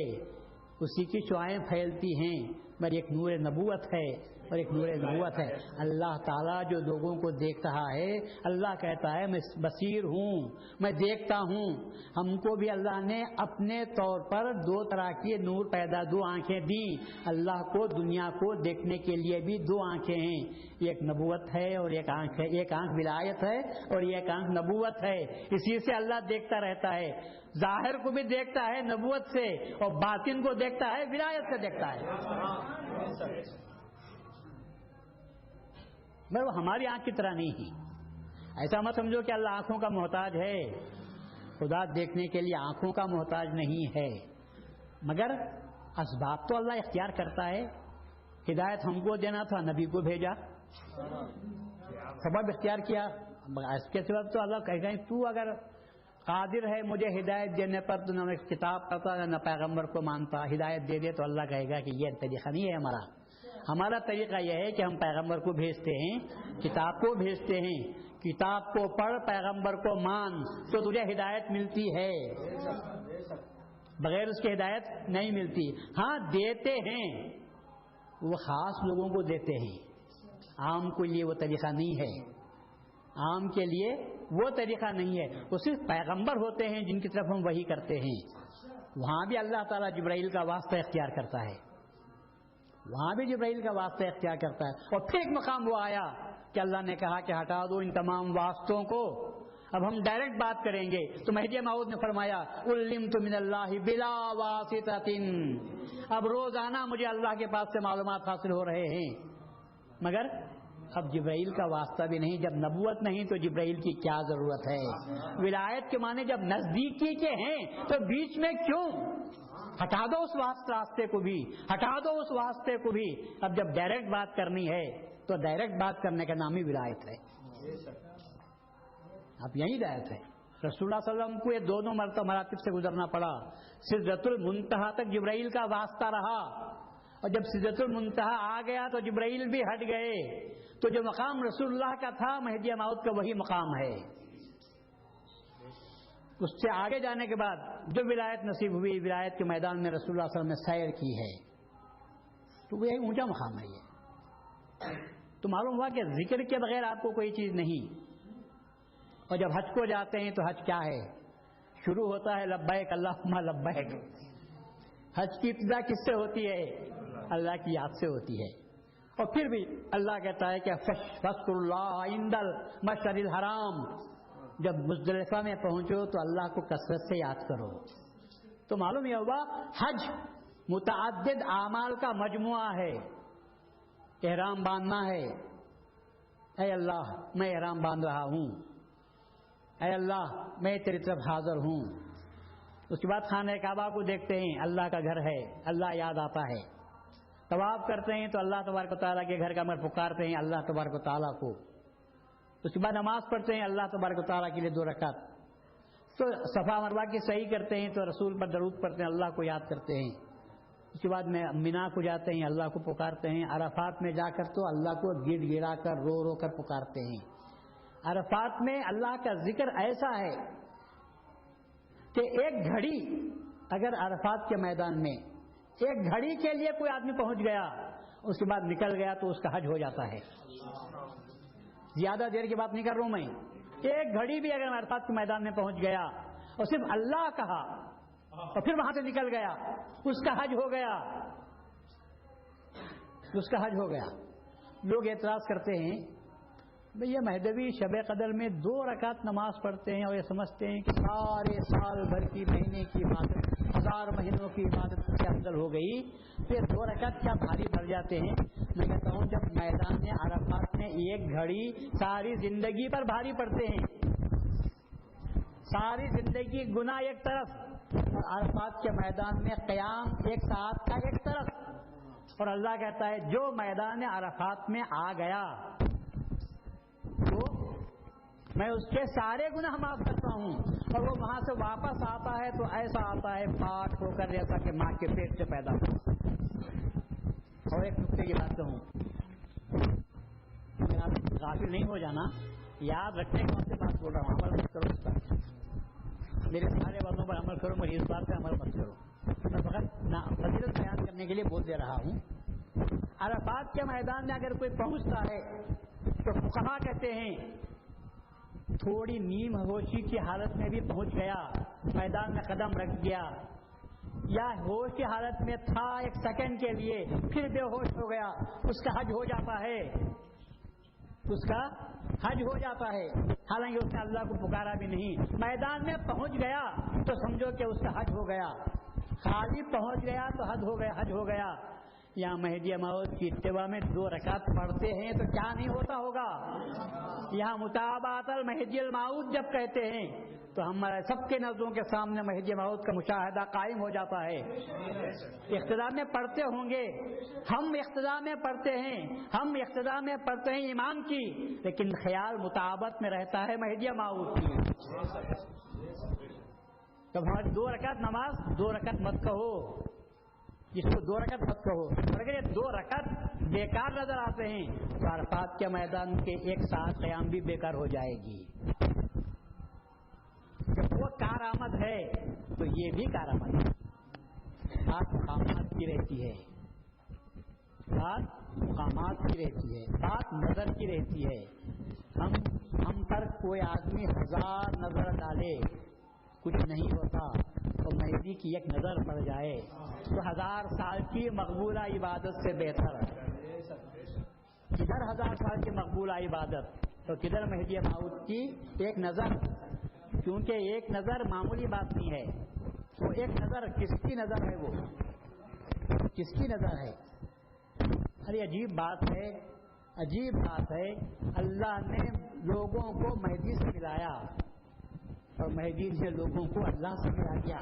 اسی کی شعائیں پھیلتی ہیں, مگر ایک نور نبوت ہے اور ایک نور نبوت ہے. اللہ تعالیٰ جو لوگوں کو دیکھ رہا ہے, اللہ کہتا ہے میں بصیر ہوں, میں دیکھتا ہوں. ہم کو بھی اللہ نے اپنے طور پر دو طرح کی نور پیدا, دو آنکھیں دی. اللہ کو دنیا کو دیکھنے کے لیے بھی دو آنکھیں ہیں, ایک نبوت ہے اور ایک آنکھ ہے, ایک آنکھ ولایت ہے اور ایک آنکھ نبوت ہے. اسی سے اللہ دیکھتا رہتا ہے, ظاہر کو بھی دیکھتا ہے نبوت سے اور باطن کو دیکھتا ہے ولایت سے دیکھتا ہے. مگر وہ ہماری آنکھ کی طرح نہیں ہے. ایسا مت سمجھو کہ اللہ آنکھوں کا محتاج ہے. خدا دیکھنے کے لیے آنکھوں کا محتاج نہیں ہے, مگر اسباب تو اللہ اختیار کرتا ہے. ہدایت ہم کو دینا تھا, نبی کو بھیجا, سبب اختیار کیا. اس کے سبب تو اللہ کہے گا تو اگر قادر ہے مجھے ہدایت دینے پر, تو نہ کتاب پڑھتا نہ پیغمبر کو مانتا, ہدایت دے دے, تو اللہ کہے گا کہ یہ طریقہ نہیں ہے ہمارا. ہمارا طریقہ یہ ہے کہ ہم پیغمبر کو بھیجتے ہیں, کتاب کو بھیجتے ہیں, کتاب کو پڑھ پیغمبر کو مان تو تجھے ہدایت ملتی ہے, بغیر اس کی ہدایت نہیں ملتی. ہاں دیتے ہیں, وہ خاص لوگوں کو دیتے ہیں, عام کے لیے وہ طریقہ نہیں ہے, عام کے لیے وہ طریقہ نہیں ہے. وہ صرف پیغمبر ہوتے ہیں جن کی طرف ہم وحی کرتے ہیں. وہاں بھی اللہ تعالیٰ جبرائیل کا واسطہ اختیار کرتا ہے, وہاں بھی جبرائیل کا واسطہ اختیار کرتا ہے. اور پھر ایک مقام وہ آیا کہ اللہ نے کہا کہ ہٹا دو ان تمام واسطوں کو, اب ہم ڈائریکٹ بات کریں گے. تو مہدی موعود نے فرمایا علمت من اللہ بلا واسطۃ, اب روزانہ مجھے اللہ کے پاس سے معلومات حاصل ہو رہے ہیں, مگر اب جبرائیل کا واسطہ بھی نہیں. جب نبوت نہیں تو جبرائیل کی کیا ضرورت ہے. ولایت کے معنی جب نزدیکی کے ہیں تو بیچ میں کیوں, ہٹا دو اس راستے کو بھی, ہٹا دو اس واسطے کو بھی. اب جب ڈائریکٹ بات کرنی ہے تو ڈائریکٹ بات کرنے کا نام ہی ولایت ہے. اب یہی ولایت ہے. رسول اللہ صلی اللہ علیہ وسلم کو یہ دونوں مراتب سے گزرنا پڑا. سدرۃ المنتہا تک جبرائیل کا واسطہ رہا, اور جب سدرۃ المنتہا آ گیا تو جبرائیل بھی ہٹ گئے. تو جو مقام رسول اللہ کا تھا مہدی موعود کا وہی مقام ہے. اس سے آگے جانے کے بعد جو ولایت نصیب ہوئی, ولایت کے میدان میں رسول اللہ صلی اللہ علیہ وسلم نے سیر کی ہے, تو وہ ایک اونچا مقام ہے. یہ تو معلوم ہوا کہ ذکر کے بغیر آپ کو کوئی چیز نہیں. اور جب حج کو جاتے ہیں تو حج کیا ہے, شروع ہوتا ہے لبیک اللہم لبیک. حج کی ابتدا کس سے ہوتی ہے, اللہ کی یاد سے ہوتی ہے. اور پھر بھی اللہ کہتا ہے کہ فذکروا اللہ عند المشعر الحرام, جب مزدلفہ میں پہنچو تو اللہ کو کثرت سے یاد کرو. تو معلوم یہ ہوا حج متعدد اعمال کا مجموعہ ہے. احرام باندھنا ہے, اے اللہ میں احرام باندھ رہا ہوں, اے اللہ میں تیری طرف حاضر ہوں. اس کے بعد خانہ کعبہ کو دیکھتے ہیں, اللہ کا گھر ہے, اللہ یاد آتا ہے. طواف کرتے ہیں تو اللہ تبارک و تعالیٰ کے گھر کا مگر پکارتے ہیں اللہ تبارک و تعالیٰ کو. اس کے بعد نماز پڑھتے ہیں اللہ تبارک و تعالیٰ کے لیے 2 رکعت. تو صفا مروا کی صحیح کرتے ہیں تو رسول پر درود پڑھتے ہیں، اللہ کو یاد کرتے ہیں. اس کے بعد میں مینا کو جاتے ہیں، اللہ کو پکارتے ہیں. عرفات میں جا کر تو اللہ کو گڑ گڑا کر رو رو کر پکارتے ہیں. عرفات میں اللہ کا ذکر ایسا ہے کہ ایک گھڑی اگر عرفات کے میدان میں ایک گھڑی کے لیے کوئی آدمی پہنچ گیا، اس کے بعد نکل گیا تو اس کا حج ہو جاتا ہے. زیادہ دیر کی بات نہیں کر رہا ہوں میں. ایک گھڑی بھی اگر عرفات کے میدان میں پہنچ گیا اور صرف اللہ کہا اور پھر وہاں سے نکل گیا، اس کا حج ہو گیا، اس کا حج ہو گیا. لوگ اعتراض کرتے ہیں بھئی یہ مہدوی شب قدر میں 2 رکعت نماز پڑھتے ہیں اور یہ سمجھتے ہیں کہ سارے سال بھر کی مہینے کی عبادت 1000 مہینوں کی عبادت سے افضل ہو گئی، پھر 2 رکعت کیا بھاری پڑ جاتے ہیں. میں کہتا ہوں جب میدان عرفات میں ایک گھڑی ساری زندگی پر بھاری پڑتے ہیں، ساری زندگی گناہ ایک طرف اور عرفات کے میدان میں قیام ایک ساتھ کا ایک طرف، اور اللہ کہتا ہے جو میدان عرفات میں آ گیا تو میں اس کے سارے گناہ معاف کرتا ہوں. اور وہ وہاں سے واپس آتا ہے تو ایسا آتا ہے پاک ہو کر جیسا کہ ماں کے پیٹ سے پیدا ہوا. اور ایک نقطے کی بات کہوں، آپ غافل نہیں ہو جانا، یاد رکھنے کے واسطے بات بول رہا ہوں، عمل مت کرو اس پر، میرے سارے باتوں پر عمل کرو، مجھے اس بات پہ عمل مت کرو. میں فقط فضیلت بیان کرنے کے لیے بول دے رہا ہوں. عرفات کے میدان میں اگر کوئی پہنچتا ہے تو فقہا کہتے ہیں تھوڑی نیم ہوشی کی حالت میں بھی پہنچ گیا، میدان میں قدم رکھ گیا، یا ہوش کی حالت میں تھا 1 سیکنڈ کے لیے پھر بے ہوش ہو گیا، اس کا حج ہو جاتا ہے، اس کا حج ہو جاتا ہے. حالانکہ اس نے اللہ کو پکارا بھی نہیں، میدان میں پہنچ گیا تو سمجھو کہ اس کا حج ہو گیا. خالی پہنچ گیا تو حج ہو گیا، حج ہو گیا. یہاں مہدی موعود کی اتباع میں 2 رکعت پڑھتے ہیں تو کیا نہیں ہوتا ہوگا. یہاں متابعت المہدی الموعود جب کہتے ہیں تو ہمارے سب کے نظروں کے سامنے مہدی موعود کا مشاہدہ قائم ہو جاتا ہے. اقتداء میں پڑھتے ہوں گے، ہم اقتداء میں پڑھتے ہیں، ہم اقتداء میں پڑھتے ہیں امام کی، لیکن خیال متابعت میں رہتا ہے مہدی موعود کی. تو ہماری 2 رکعت نماز 2 رکعت مت کہو، جس کو 2 رکعت مت کہو. اور اگر یہ 2 رکعت بیکار نظر آتے ہیں تو عرفات کے میدان کے 1 ساعت قیام بھی بیکار ہو جائے گی. جب وہ کارآمد ہے تو یہ بھی کارآمد ہے. بات مقامات کی رہتی ہے، بات مقامات کی رہتی ہے، بات نظر کی رہتی ہے. ہم پر کوئی آدمی 1000 نظر ڈالے کچھ نہیں ہوتا، تو مہدی کی 1 نظر پڑ جائے تو 1000 سال کی مقبولہ عبادت سے بہتر ہے. کدھر 1000 سال کی مقبولہ عبادت تو کدھر مہدی موعود کی 1 نظر. کیونکہ 1 نظر معمولی بات نہیں ہے. وہ 1 نظر کس کی نظر ہے، وہ کس کی نظر ہے. ارے عجیب بات ہے، عجیب بات ہے. اللہ نے لوگوں کو مہدی سے ملایا اور مہدی نے لوگوں کو اللہ سے ملا دیا.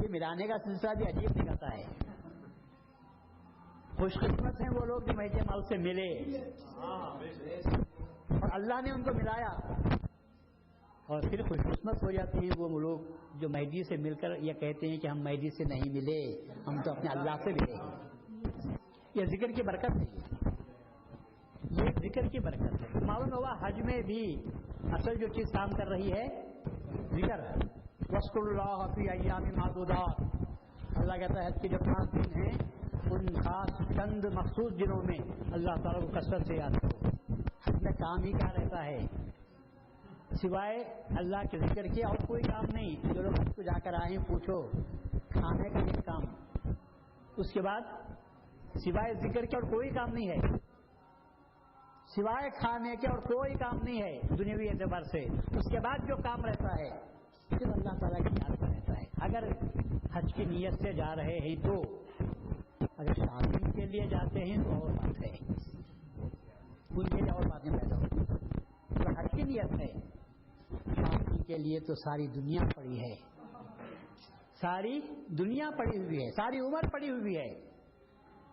یہ ملانے کا سلسلہ بھی عجیب نکلتا ہے. خوش قسمت ہیں وہ لوگ جو مہدی موعود سے ملے اور اللہ نے ان کو ملایا، اور پھر خوش قسمت ہو جاتی ہیں وہ لوگ جو مہدی سے مل کر یہ کہتے ہیں کہ ہم مہدی سے نہیں ملے، ہم تو اپنے اللہ سے ملے. یہ ذکر کی برکت ہے، یہ ذکر کی برکت ہے. معلوم ہوا حج میں بھی اصل جو چیز کام کر رہی ہے ذکر ہے. وَاذْكُرُوا اللَّهَ فِي أَيَّامٍ مَّعْدُودَاتٍ. اللہ کہتا ہے حج کے جو 5 دن ہیں ان خاص چند مخصوص دنوں میں اللہ تعالیٰ کو کثرت سے یاد کرو. حج میں کام ہی کیا رہتا ہے سوائے اللہ کے ذکر کے اور کوئی کام نہیں. جو لوگ حج کو جا کر آئے ہیں پوچھو، کھانے کا ایک کام، اس کے بعد سوائے ذکر کے اور کوئی کام نہیں ہے، سوائے کھانے کے اور کوئی کام نہیں ہے دنیاوی اعتبار سے. اس کے بعد جو کام رہتا ہے صرف اللہ تعالیٰ کی یاد کا رہتا ہے. اگر حج کی نیت سے جا رہے ہیں تو، اگر شادی کے لیے جاتے ہیں تو اور بات ہے، ان کے لیے اور باتیں پیدا ہوتی ہیں. تو حج کی نیت ہے، شادی کے لیے تو ساری دنیا پڑی ہے، ساری دنیا پڑی ہوئی ہے، ساری عمر پڑی ہوئی ہے.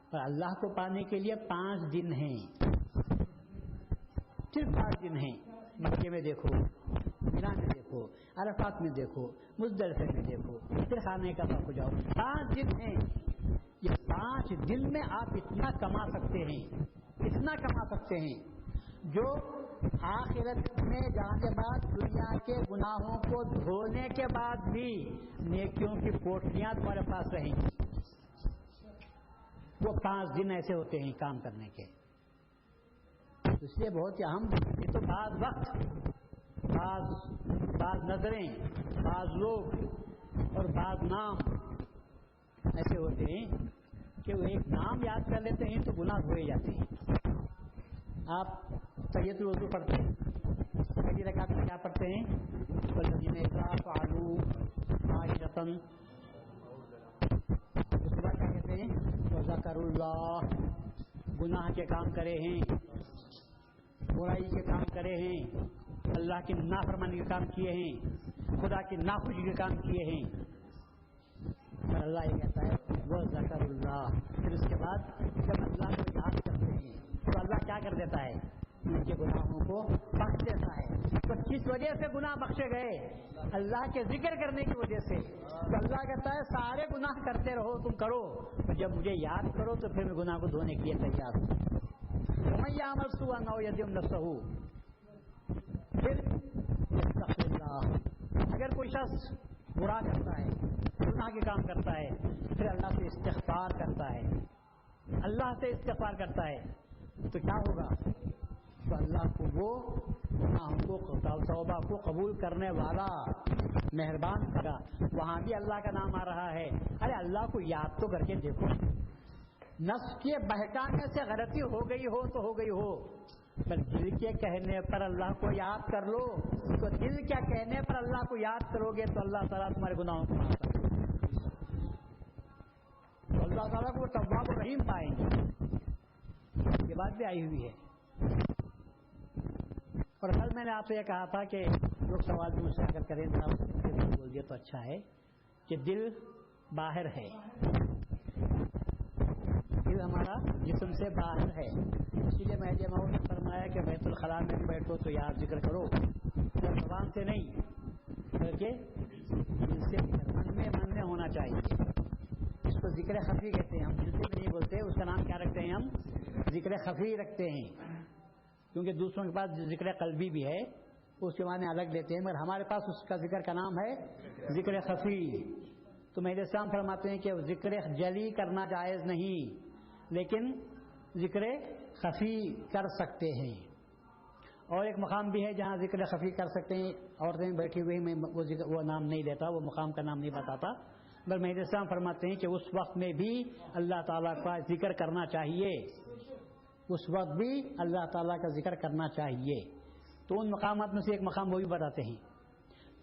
اور اللہ کو پانے کے لیے 5 دن ہیں، صرف 5 دن ہیں. مکے میں دیکھو، مینا میں دیکھو، عرفات میں دیکھو، مزدلفے میں دیکھو، پھر خانہ کعبہ کو جاؤ. 5 دن ہیں. یہ 5 دن میں آپ اتنا کما سکتے ہیں، اتنا کما سکتے ہیں جو آخرت میں جانے کے بعد دنیا کے گناہوں کو دھونے کے بعد بھی نیکیوں کی پوٹلیاں تمہارے پاس رہیں گی. وہ 5 دن ایسے ہوتے ہیں کام کرنے کے. اس لیے بہت ہی اہم. یہ تو بعض وقت، بعض نظریں، بعض لوگ اور بعض نام ایسے ہوتے ہیں کہ وہ ایک نام یاد کر لیتے ہیں تو گناہ دھوئے جاتے ہیں. آپ تحیۃ الوضو پڑھتے ہیں، پہلی رکعت میں کیا پڑھتے ہیں؟ والذین اذا فعلوا فاحشۃ، اس کے بعد کیا کہتے ہیں؟ وذکروا اللہ. گناہ کے کام کرے ہیں، برائی کے کام کرے ہیں، اللہ کی نافرمانی کے کام کیے ہیں، خدا کی ناخوشی کے کام کیے ہیں. اور اللہ یہ کہتا ہے وہ ذکر اللہ. پھر اس کے بعد جب اللہ کو یاد کرتے ہیں تو اللہ کیا کر دیتا ہے؟ ان کے گناہوں کو بخش دیتا ہے. تو کس وجہ سے گناہ بخشے گئے؟ اللہ کے ذکر کرنے کی وجہ سے. تو اللہ کہتا ہے سارے گناہ کرتے رہو، تم کرو، جب مجھے یاد کرو تو پھر میں گناہ کو دھونے کے لیے تیار ہوں. وَمَن يَعْمَلْ سُوءًا أَوْ يَظْلِمْ نَفْسَهُ، پھر يَسْتَغْفِرِ اللَّهُ. اگر کوئی شخص برا کرتا ہے، گناہ کے کام کرتا ہے، پھر اللہ سے استغفار کرتا ہے، اللہ سے استغفار کرتا ہے، تو کیا ہوگا؟ تو اللہ کو وہ گناہوں کو، توبہ کو قبول کرنے والا مہربان ہوگا. وہاں بھی اللہ کا نام آ رہا ہے. ارے اللہ کو یاد تو کر کے دیکھو. نفس کے بہکانے سے غلطی ہو گئی ہو تو ہو گئی ہو، پر دل کے کہنے پر اللہ کو یاد کر لو. تو دل کے کہنے پر اللہ کو یاد کرو گے تو اللہ تعالیٰ تمہارے گناہوں کو معاف کر دے گا. تو اللہ تعالیٰ کو تواب و رحیم پائیں گے. یہ بات بھی آئی ہوئی ہے. اور کل میں نے آپ سے یہ کہا تھا کہ لوگ سوال بھی مجھ سے اگر کریں تو آپ بول دیے تو اچھا ہے کہ دل باہر ہے، دل ہمارا جسم سے باہر ہے. اسی لیے میں نے فرمایا کہ بیت الخلاء میں بیٹھو تو یاد ذکر کرو، زبان سے نہیں بلکہ دل سے، من میں ہونا چاہیے. اس کو ذکر خفی کہتے ہیں. ہم دل سے نہیں بولتے، اس کا نام کیا رکھتے ہیں؟ ہم ذکر خفی رکھتے ہیں. کیونکہ دوسروں کے پاس ذکر قلبی بھی ہے، اس کے معنی الگ لیتے ہیں، مگر ہمارے پاس اس کا ذکر کا نام ہے ذکر خفی. تو میرے اسلام فرماتے ہیں کہ ذکر جلی کرنا جائز نہیں، لیکن ذکر خفی کر سکتے ہیں. اور ایک مقام بھی ہے جہاں ذکر خفی کر سکتے ہیں. عورتیں بیٹھی ہوئی، میں وہ نام نہیں لیتا، وہ مقام کا نام نہیں بتاتا، مگر میرے اسلام فرماتے ہیں کہ اس وقت میں بھی اللہ تعالیٰ کا ذکر کرنا چاہیے، اس وقت بھی اللہ تعالیٰ کا ذکر کرنا چاہیے. تو ان مقامات میں سے ایک مقام وہ بھی بتاتے ہیں.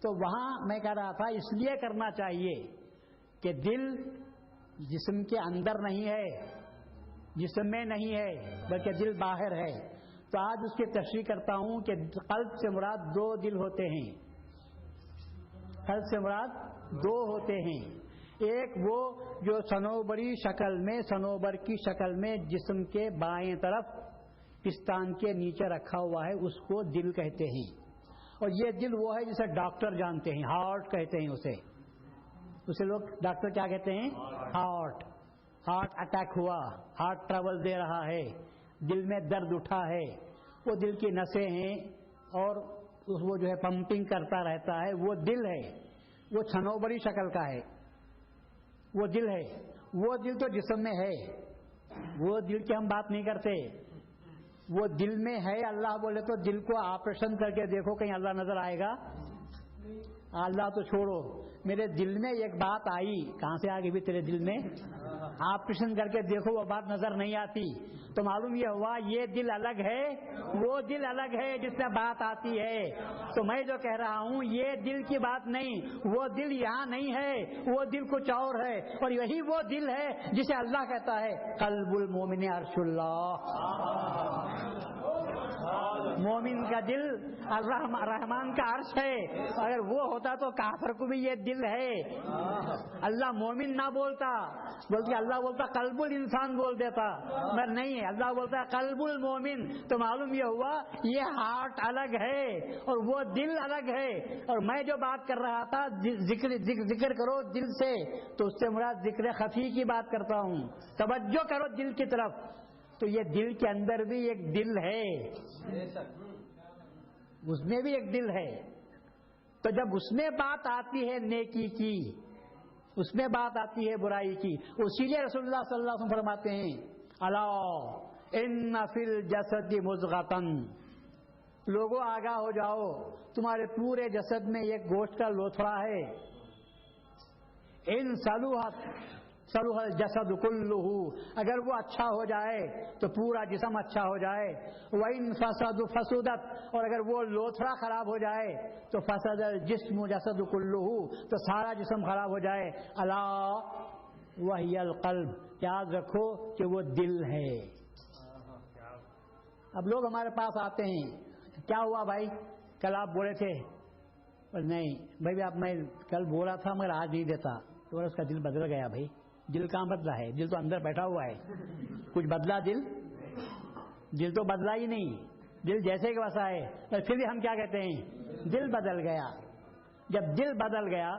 تو وہاں میں کہہ رہا تھا اس لیے کرنا چاہیے کہ دل جسم کے اندر نہیں ہے، جسم میں نہیں ہے، بلکہ دل باہر ہے. تو آج اس کی تشریح کرتا ہوں کہ قلب سے مراد 2 دل ہوتے ہیں. قلب سے مراد 2 ہوتے ہیں. ایک وہ جو صنوبری شکل میں، صنوبر کی شکل میں جسم کے بائیں طرف پستان کے نیچے رکھا ہوا ہے، اس کو دل کہتے ہیں. اور یہ دل وہ ہے جسے ڈاکٹر جانتے ہیں، ہارٹ کہتے ہیں اسے لوگ ڈاکٹر کیا کہتے ہیں؟ ہارٹ اٹیک ہوا، ہارٹ ٹربل دے رہا ہے، دل میں درد اٹھا ہے، وہ دل کی نسیں ہیں اور وہ جو ہے پمپنگ کرتا رہتا ہے، وہ دل ہے. وہ صنوبری شکل کا ہے، وہ دل ہے. وہ دل تو جسم میں ہے، وہ دل کی ہم بات نہیں کرتے، وہ دل میں ہے. اللہ بولے تو دل کو آپریشن کر کے دیکھو، کہیں اللہ نظر آئے گا؟ اللہ تو چھوڑو، میرے دل میں ایک بات آئی. کہاں سے آ گئی بھی تیرے دل میں؟ آپریشن کر کے دیکھو، وہ بات نظر نہیں آتی. تو معلوم یہ ہوا یہ دل الگ ہے، وہ دل الگ ہے جس میں بات آتی ہے. تو میں جو کہہ رہا ہوں یہ دل کی بات نہیں، وہ دل یہاں نہیں ہے، وہ دل کچھ اور ہے. اور یہی وہ دل ہے جسے اللہ کہتا ہے قلب المومن عرش اللہ. مومن کا دل رحمان کا عرش ہے. اگر وہ ہوتا تو کافر کو بھی یہ دل ہے. اللہ مومن نہ بولتا بلکہ اللہ بولتا قلب الانسان بول دیتا، مگر نہیں ہے، اللہ بولتا ہے قلب المومن. تو معلوم یہ ہوا یہ ہارٹ الگ ہے اور وہ دل الگ ہے. اور میں جو بات کر رہا تھا ذکر کرو دل سے، تو اس سے مراد ذکر خفی کی بات کرتا ہوں. توجہ کرو دل کی طرف. تو یہ دل کے اندر بھی ایک دل ہے، اس میں بھی ایک دل ہے. تو جب اس میں بات آتی ہے نیکی کی، اس میں بات آتی ہے برائی کی، اسی لیے رسول اللہ صلی اللہ علیہ وسلم فرماتے ہیں الا ان فی الجسد مضغۃ، لوگوں آگاہ ہو جاؤ تمہارے پورے جسد میں ایک گوشت کا لوتھڑا ہے. ان صلوح الجسد کلہ، اگر وہ اچھا ہو جائے تو پورا جسم اچھا ہو جائے. وَإِن فسدت، اور اگر وہ لوتھڑا خراب ہو جائے تو فسد الجسم جسد کلہ، تو سارا جسم خراب ہو جائے. الا وہی القلب، یاد رکھو کہ وہ دل ہے. اب لوگ ہمارے پاس آتے ہیں، کیا ہوا بھائی کل آپ بولے تھے؟ نہیں بھائی اب میں کل بولا تھا مگر آج نہیں دیتا. تو اس کا دل بدل گیا. بھائی دل کہاں بدلا ہے؟ دل تو اندر بیٹھا ہوا ہے. کچھ بدلا دل تو بدلا ہی نہیں. دل جیسے کہ ویسا ہے. پھر بھی ہم کیا کہتے ہیں؟ دل بدل گیا. جب دل بدل گیا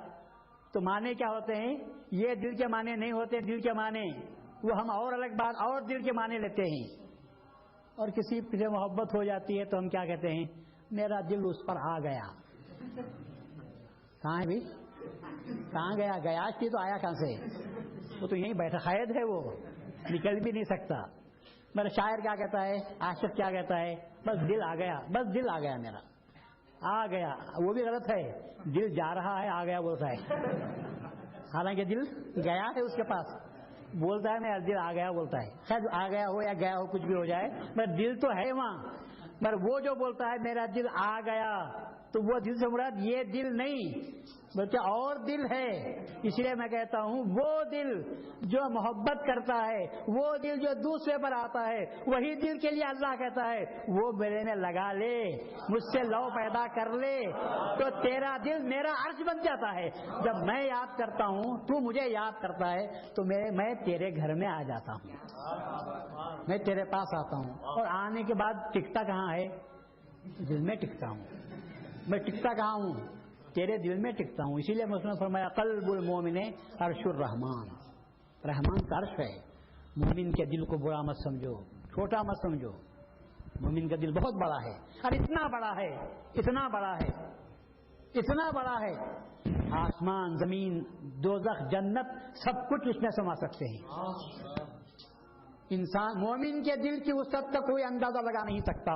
تو معنی کیا ہوتے ہیں؟ یہ دل کے معنی نہیں ہوتے. دل کے معنی وہ ہم اور الگ بات اور دل کے معنی لیتے ہیں. اور کسی سے محبت ہو جاتی ہے تو ہم کیا کہتے ہیں؟ میرا دل اس پر آ گیا. کہاں ہے بھائی؟ کہاں گیا؟ گیا کی تو آیا کہاں سے؟ وہ تو یہیں بیٹھا قید ہے، وہ نکل بھی نہیں سکتا. میرا شاعر کیا کہتا ہے، عاشق کیا کہتا ہے؟ بس دل آ گیا، بس دل آ گیا، میرا آ گیا. وہ بھی غلط ہے. دل جا رہا ہے، آ گیا بولتا ہے. حالانکہ دل گیا ہے اس کے پاس، بولتا ہے میرا دل آ گیا بولتا ہے. خیر آ گیا ہو یا گیا ہو کچھ بھی ہو جائے، مگر دل تو ہے وہاں. مگر وہ جو بولتا ہے میرا دل آ گیا، تو وہ دل سے مراد یہ دل نہیں بلکہ اور دل ہے. اس لیے میں کہتا ہوں وہ دل جو محبت کرتا ہے، وہ دل جو دوسرے پر آتا ہے، وہی دل کے لیے اللہ کہتا ہے وہ میرے میں لگا لے، مجھ سے لو پیدا کر لے تو تیرا دل میرا عرش بن جاتا ہے. جب میں یاد کرتا ہوں، تو مجھے یاد کرتا ہے، تو میں تیرے گھر میں آ جاتا ہوں، میں تیرے پاس آتا ہوں. اور آنے کے بعد ٹکتا کہاں ہے؟ دل میں ٹکتا ہوں. میں ٹکتا کہاں ہوں؟ تیرے دل میں ٹکتا ہوں. اسی لیے مسلم نے فرمایا قلب المومن عرش الرحمان، رحمان کا عرش ہے. مومن کے دل کو برا مت سمجھو، چھوٹا مت سمجھو. مومن کا دل بہت بڑا ہے، اور اتنا بڑا ہے، اتنا بڑا ہے، اتنا بڑا ہے، آسمان زمین دوزخ جنت سب کچھ اس میں سما سکتے ہیں. انسان مومن کے دل کی وسعت کا کوئی اندازہ لگا نہیں سکتا.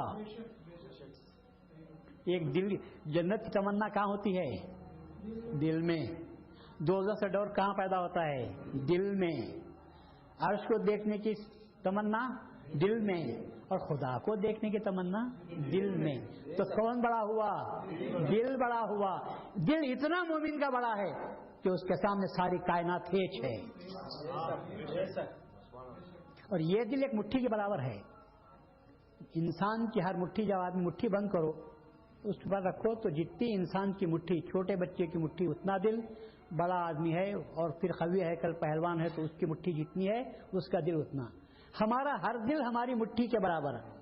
ایک دل، جنت کی تمنا کہاں ہوتی ہے؟ دل میں. دوزخ سے ڈر کہاں پیدا ہوتا ہے؟ دل میں. عرش کو دیکھنے کی تمنا دل میں، اور خدا کو دیکھنے کی تمنا دل میں. تو کون بڑا ہوا؟ دل بڑا ہوا. دل اتنا مومن کا بڑا ہے کہ اس کے سامنے ساری کائنات ہیچ ہے. اور یہ دل ایک مٹھی کے برابر ہے. انسان کی ہر مٹھی، جب آدمی مٹھی بند کرو اس پر رکھو تو جتنی انسان کی مٹھی، چھوٹے بچے کی مٹھی اتنا دل، بڑا آدمی ہے اور پھر قوی ہے کل پہلوان ہے تو اس کی مٹھی جتنی ہے اس کا دل اتنا. ہمارا ہر دل ہماری مٹھی کے برابر ہے.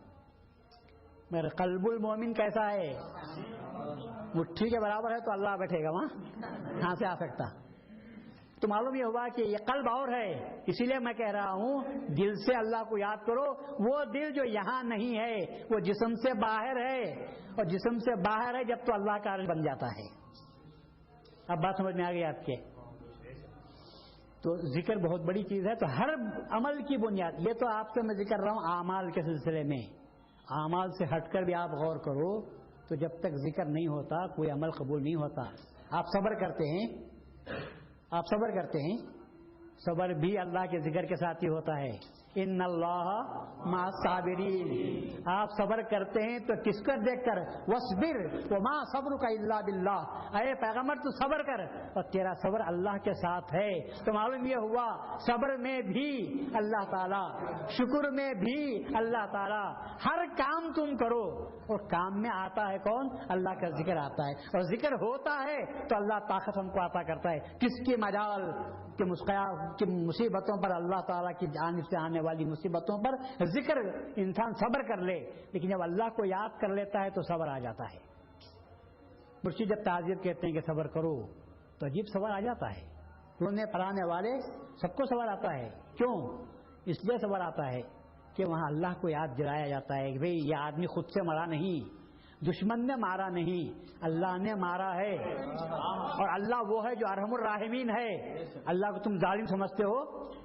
میرا قلب المومن کیسا ہے؟ مٹھی کے برابر ہے. تو اللہ بیٹھے گا وہاں، کہاں سے آ سکتا؟ تو معلوم یہ ہوا کہ یہ قلب اور ہے. اسی لیے میں کہہ رہا ہوں دل سے اللہ کو یاد کرو. وہ دل جو یہاں نہیں ہے وہ جسم سے باہر ہے، اور جسم سے باہر ہے جب تو اللہ کا عرش بن جاتا ہے. اب بات سمجھ میں آ گئی آپ کے؟ تو ذکر بہت بڑی چیز ہے. تو ہر عمل کی بنیاد، یہ تو آپ سے میں ذکر رہا ہوں اعمال کے سلسلے میں. اعمال سے ہٹ کر بھی آپ غور کرو تو جب تک ذکر نہیں ہوتا کوئی عمل قبول نہیں ہوتا. آپ صبر کرتے ہیں، آپ صبر کرتے ہیں، صبر بھی اللہ کے ذکر کے ساتھ ہی ہوتا ہے. ان اللہ مع الصابرین، آپ صبر کرتے ہیں تو کس کو دیکھ کر؟ وصبر وما صبرک الا باللہ، اے پیغمبر تو صبر کر اور تیرا صبر اللہ کے ساتھ ہے۔ تو معلوم یہ ہوا صبر میں بھی اللہ تعالیٰ، شکر میں بھی اللہ تعالیٰ، ہر کام تم کرو اور کام میں آتا ہے کون؟ اللہ کا ذکر آتا ہے، اور ذکر ہوتا ہے تو اللہ طاقت ہم کو عطا کرتا ہے۔ کس کی مجال کہ مصیبتوں پر، اللہ تعالیٰ کی جانب سے آنے والی مصیبتوں پر ذکر انسان صبر کر لے، لیکن جب اللہ کو یاد کر لیتا ہے تو صبر آ جاتا ہے۔ مرشد جب تعزیت کہتے ہیں کہ صبر کرو تو عجیب صبر آ جاتا ہے۔ رونے پڑھانے والے سب کو صبر آتا ہے، کیوں؟ اس لیے صبر آتا ہے کہ وہاں اللہ کو یاد دلایا جاتا ہے کہ بھئی یہ آدمی خود سے مرا نہیں، دشمن نے مارا نہیں، اللہ نے مارا ہے، اور اللہ وہ ہے جو ارحم الراحمین ہے۔ اللہ کو تم ظالم سمجھتے ہو،